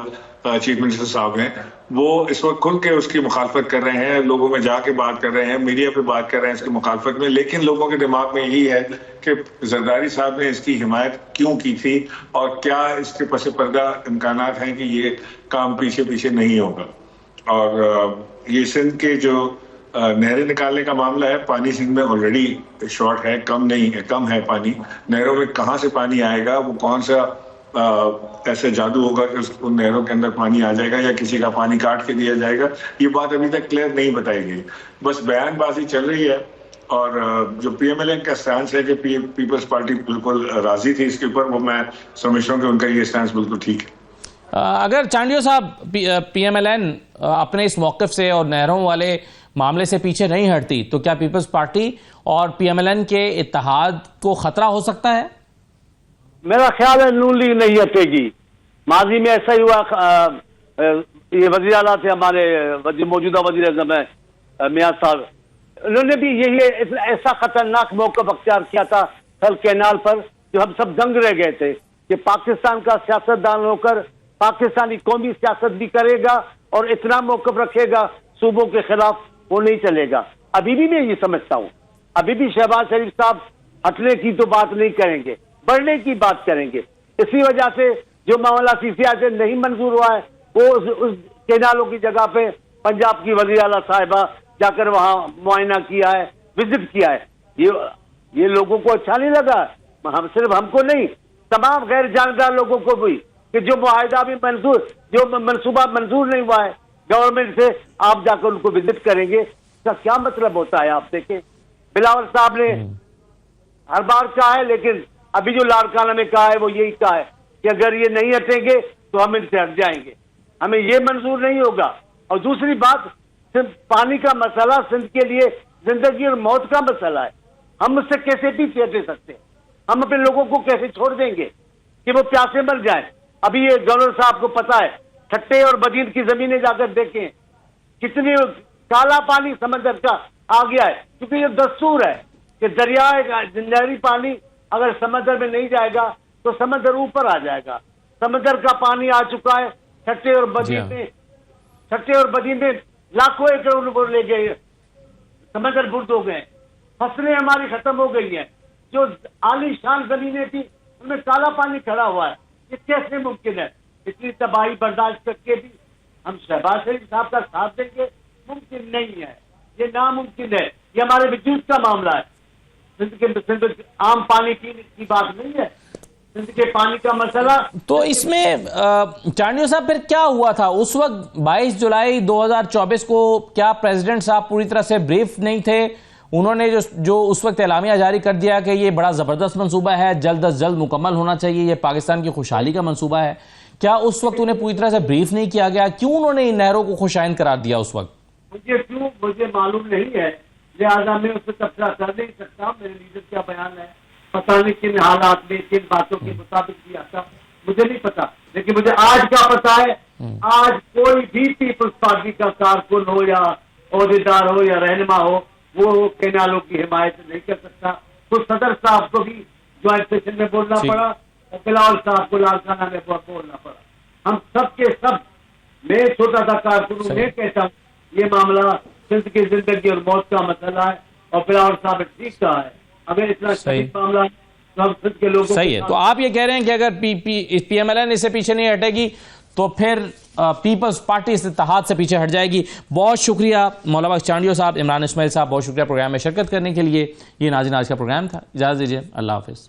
चीफ मिनिस्टर साहब हैं, वो इस वक्त खुल के उसकी मुखालफत कर रहे हैं, लोगों में जाके बात कर रहे हैं, मीडिया पे बात कर रहे हैं इसकी मुखालफत में। लेकिन लोगों के दिमाग में यही है कि जरदारी साहब ने इसकी हिमायत क्यों की थी और क्या इसके पस पर्दा इम्कानात हैं कि ये काम पीछे पीछे नहीं होगा। और ये सिंध के जो नहरें निकालने का मामला है, पानी सिंध में ऑलरेडी शॉर्ट है, कम नहीं है, कम है पानी। नहरों में कहाँ से पानी आएगा, वो कौन सा ऐसे जादू होगा कि उन नहरों के अंदर पानी आ जाएगा या किसी का पानी काट के दिया जाएगा, ये बात अभी तक क्लियर नहीं बताई गई। बस बयानबाजी चल रही है। और जो पीएमएलएन का स्टैंड है कि पीपल्स पार्टी बिल्कुल राजी थी इसके ऊपर, वो मैं समझता हूँ कि उनका ये स्टैंड बिल्कुल ठीक है। अगर चांडियो साहब पीएमएलएन अपने इस मौक़िफ़ से और नहरों वाले मामले से पीछे नहीं हटती, तो क्या पीपल्स पार्टी और पीएमएलएन के इत्तेहाद को खतरा हो सकता है? मेरा ख्याल है नून लीग नहीं हटेगी। माजी में ऐसा ही हुआ। ये वज़ीर आला थे हमारे मौजूदा वज़ीर आज़म है मियां साहब, उन्होंने भी यही ऐसा खतरनाक मौक़िफ़ अख्तियार किया था थल कैनाल पर, जो हम सब दंग रह गए थे कि पाकिस्तान का सियासतदान होकर पाकिस्तानी कौमी सियासत भी करेगा और इतना मौक़िफ़ रखेगा सूबों के खिलाफ, वो नहीं चलेगा। अभी भी मैं ये समझता हूँ, अभी भी शहबाज शरीफ साहब हटने की तो बात नहीं करेंगे, बढ़ने की बात करेंगे। इसी वजह से जो मामला सीसीआई से नहीं मंजूर हुआ है, वो उस कैनालों की जगह पे पंजाब की वज़ीर आला साहिबा जाकर वहां मुआयना किया है, विजिट किया है। ये लोगों को अच्छा नहीं लगा, हम सिर्फ हमको नहीं, तमाम गैर जानकार लोगों को भी, कि जो मुआहिदा भी मंजूर, जो मनसूबा मंजूर नहीं हुआ है गवर्नमेंट से, आप जाकर उनको विजिट करेंगे, इसका क्या मतलब होता है? आप देखें, बिलावल साहब ने हर बार कहा है, लेकिन अभी जो लाड़काना में कहा है वो यही कहा है कि अगर ये नहीं हटेंगे तो हम इनसे हट जाएंगे, हमें ये मंजूर नहीं होगा। और दूसरी बात, सिर्फ पानी का मसला सिंध के लिए जिंदगी और मौत का मसला है। हम उससे कैसे भी हट सकते हैं? हम अपने लोगों को कैसे छोड़ देंगे कि वो प्यासे मर जाए? अभी ये गवर्नर साहब को पता है, ठट्टे और बजीर की जमीनें जाकर देखें, कितनी काला पानी समंदर का आ गया है, क्योंकि ये दस्तूर है कि दरिया नहरी पानी अगर समंदर में नहीं जाएगा तो समंदर ऊपर आ जाएगा। समंदर का पानी आ चुका है ठट्टे और बजीर में लाखों एकड़ ले गए, समंदर बुर्द हो गए, फसलें हमारी खत्म हो गई हैं। जो आलीशान जमीनें थी उनमें काला पानी खड़ा हुआ है। ये कैसे मुमकिन है? इतनी तबाही बर्दाश्त करके भी हम शहबाज शरीफ साहब का साथ देंगे? मुमकिन नहीं है, ये नामुमकिन है। ये हमारे वजूद का मामला है, सिंध आम पानी पीने की बात नहीं है। सिंध के पानी का मसला। तो इसमें चांडियो साहब फिर क्या हुआ था उस वक्त 22 जुलाई 2024 को? क्या प्रेसिडेंट साहब पूरी तरह से ब्रीफ नहीं थे? उन्होंने जो उस वक्त एलामिया जारी कर दिया कि ये बड़ा जबरदस्त मंसूबा है, जल्द अज जल्द मुकम्मल होना चाहिए, ये पाकिस्तान की खुशहाली का मंसूबा है। क्या उस वक्त उन्हें पूरी तरह से ब्रीफ नहीं किया गया? क्यों उन्होंने इन नहरों को खुशाइन करार दिया उस वक्त? मुझे मालूम नहीं है, लिहाजा मैं उस पर तबसरा कर नहीं सकता। मेरे लीडर क्या बयान है, पता नहीं किन हालात में किन बातों के मुताबिक किया था, मुझे नहीं पता। लेकिन मुझे आज क्या पता है, आज कोई भी पीपल्स पार्टी का कारकुन हो या ओहदेदार हो या रहनुमा हो, वो केनालों की हिमायत नहीं कर सकता। तो सदर साहब को भी ज्वाइंट सेशन में बोलना पड़ा और बिलावल साहब को लालखाना में बोलना पड़ा। हम सब के सब, मैं छोटा सा कारकुन हूं, मैं कहता हूँ ये मामला सिंध की जिंदगी और मौत का मसला है और बिलावल साहब ने ठीक कहा है। अगर इतना सही मामला है तो हम सिंध के लोगों सही है। तो आप ये कह रहे हैं कि अगर PMLN इससे पीछे नहीं हटेगी तो फिर पीपल्स पार्टी इस इत्तेहाद से पीछे हट जाएगी। बहुत शुक्रिया मौलाना चांडियो साहब, इमरान इस्माइल साहब, बहुत शुक्रिया प्रोग्राम में शिरकत करने के लिए। ये नाज़रीन आज का प्रोग्राम था, इजाज़त दीजिए, अल्लाह हाफिज़।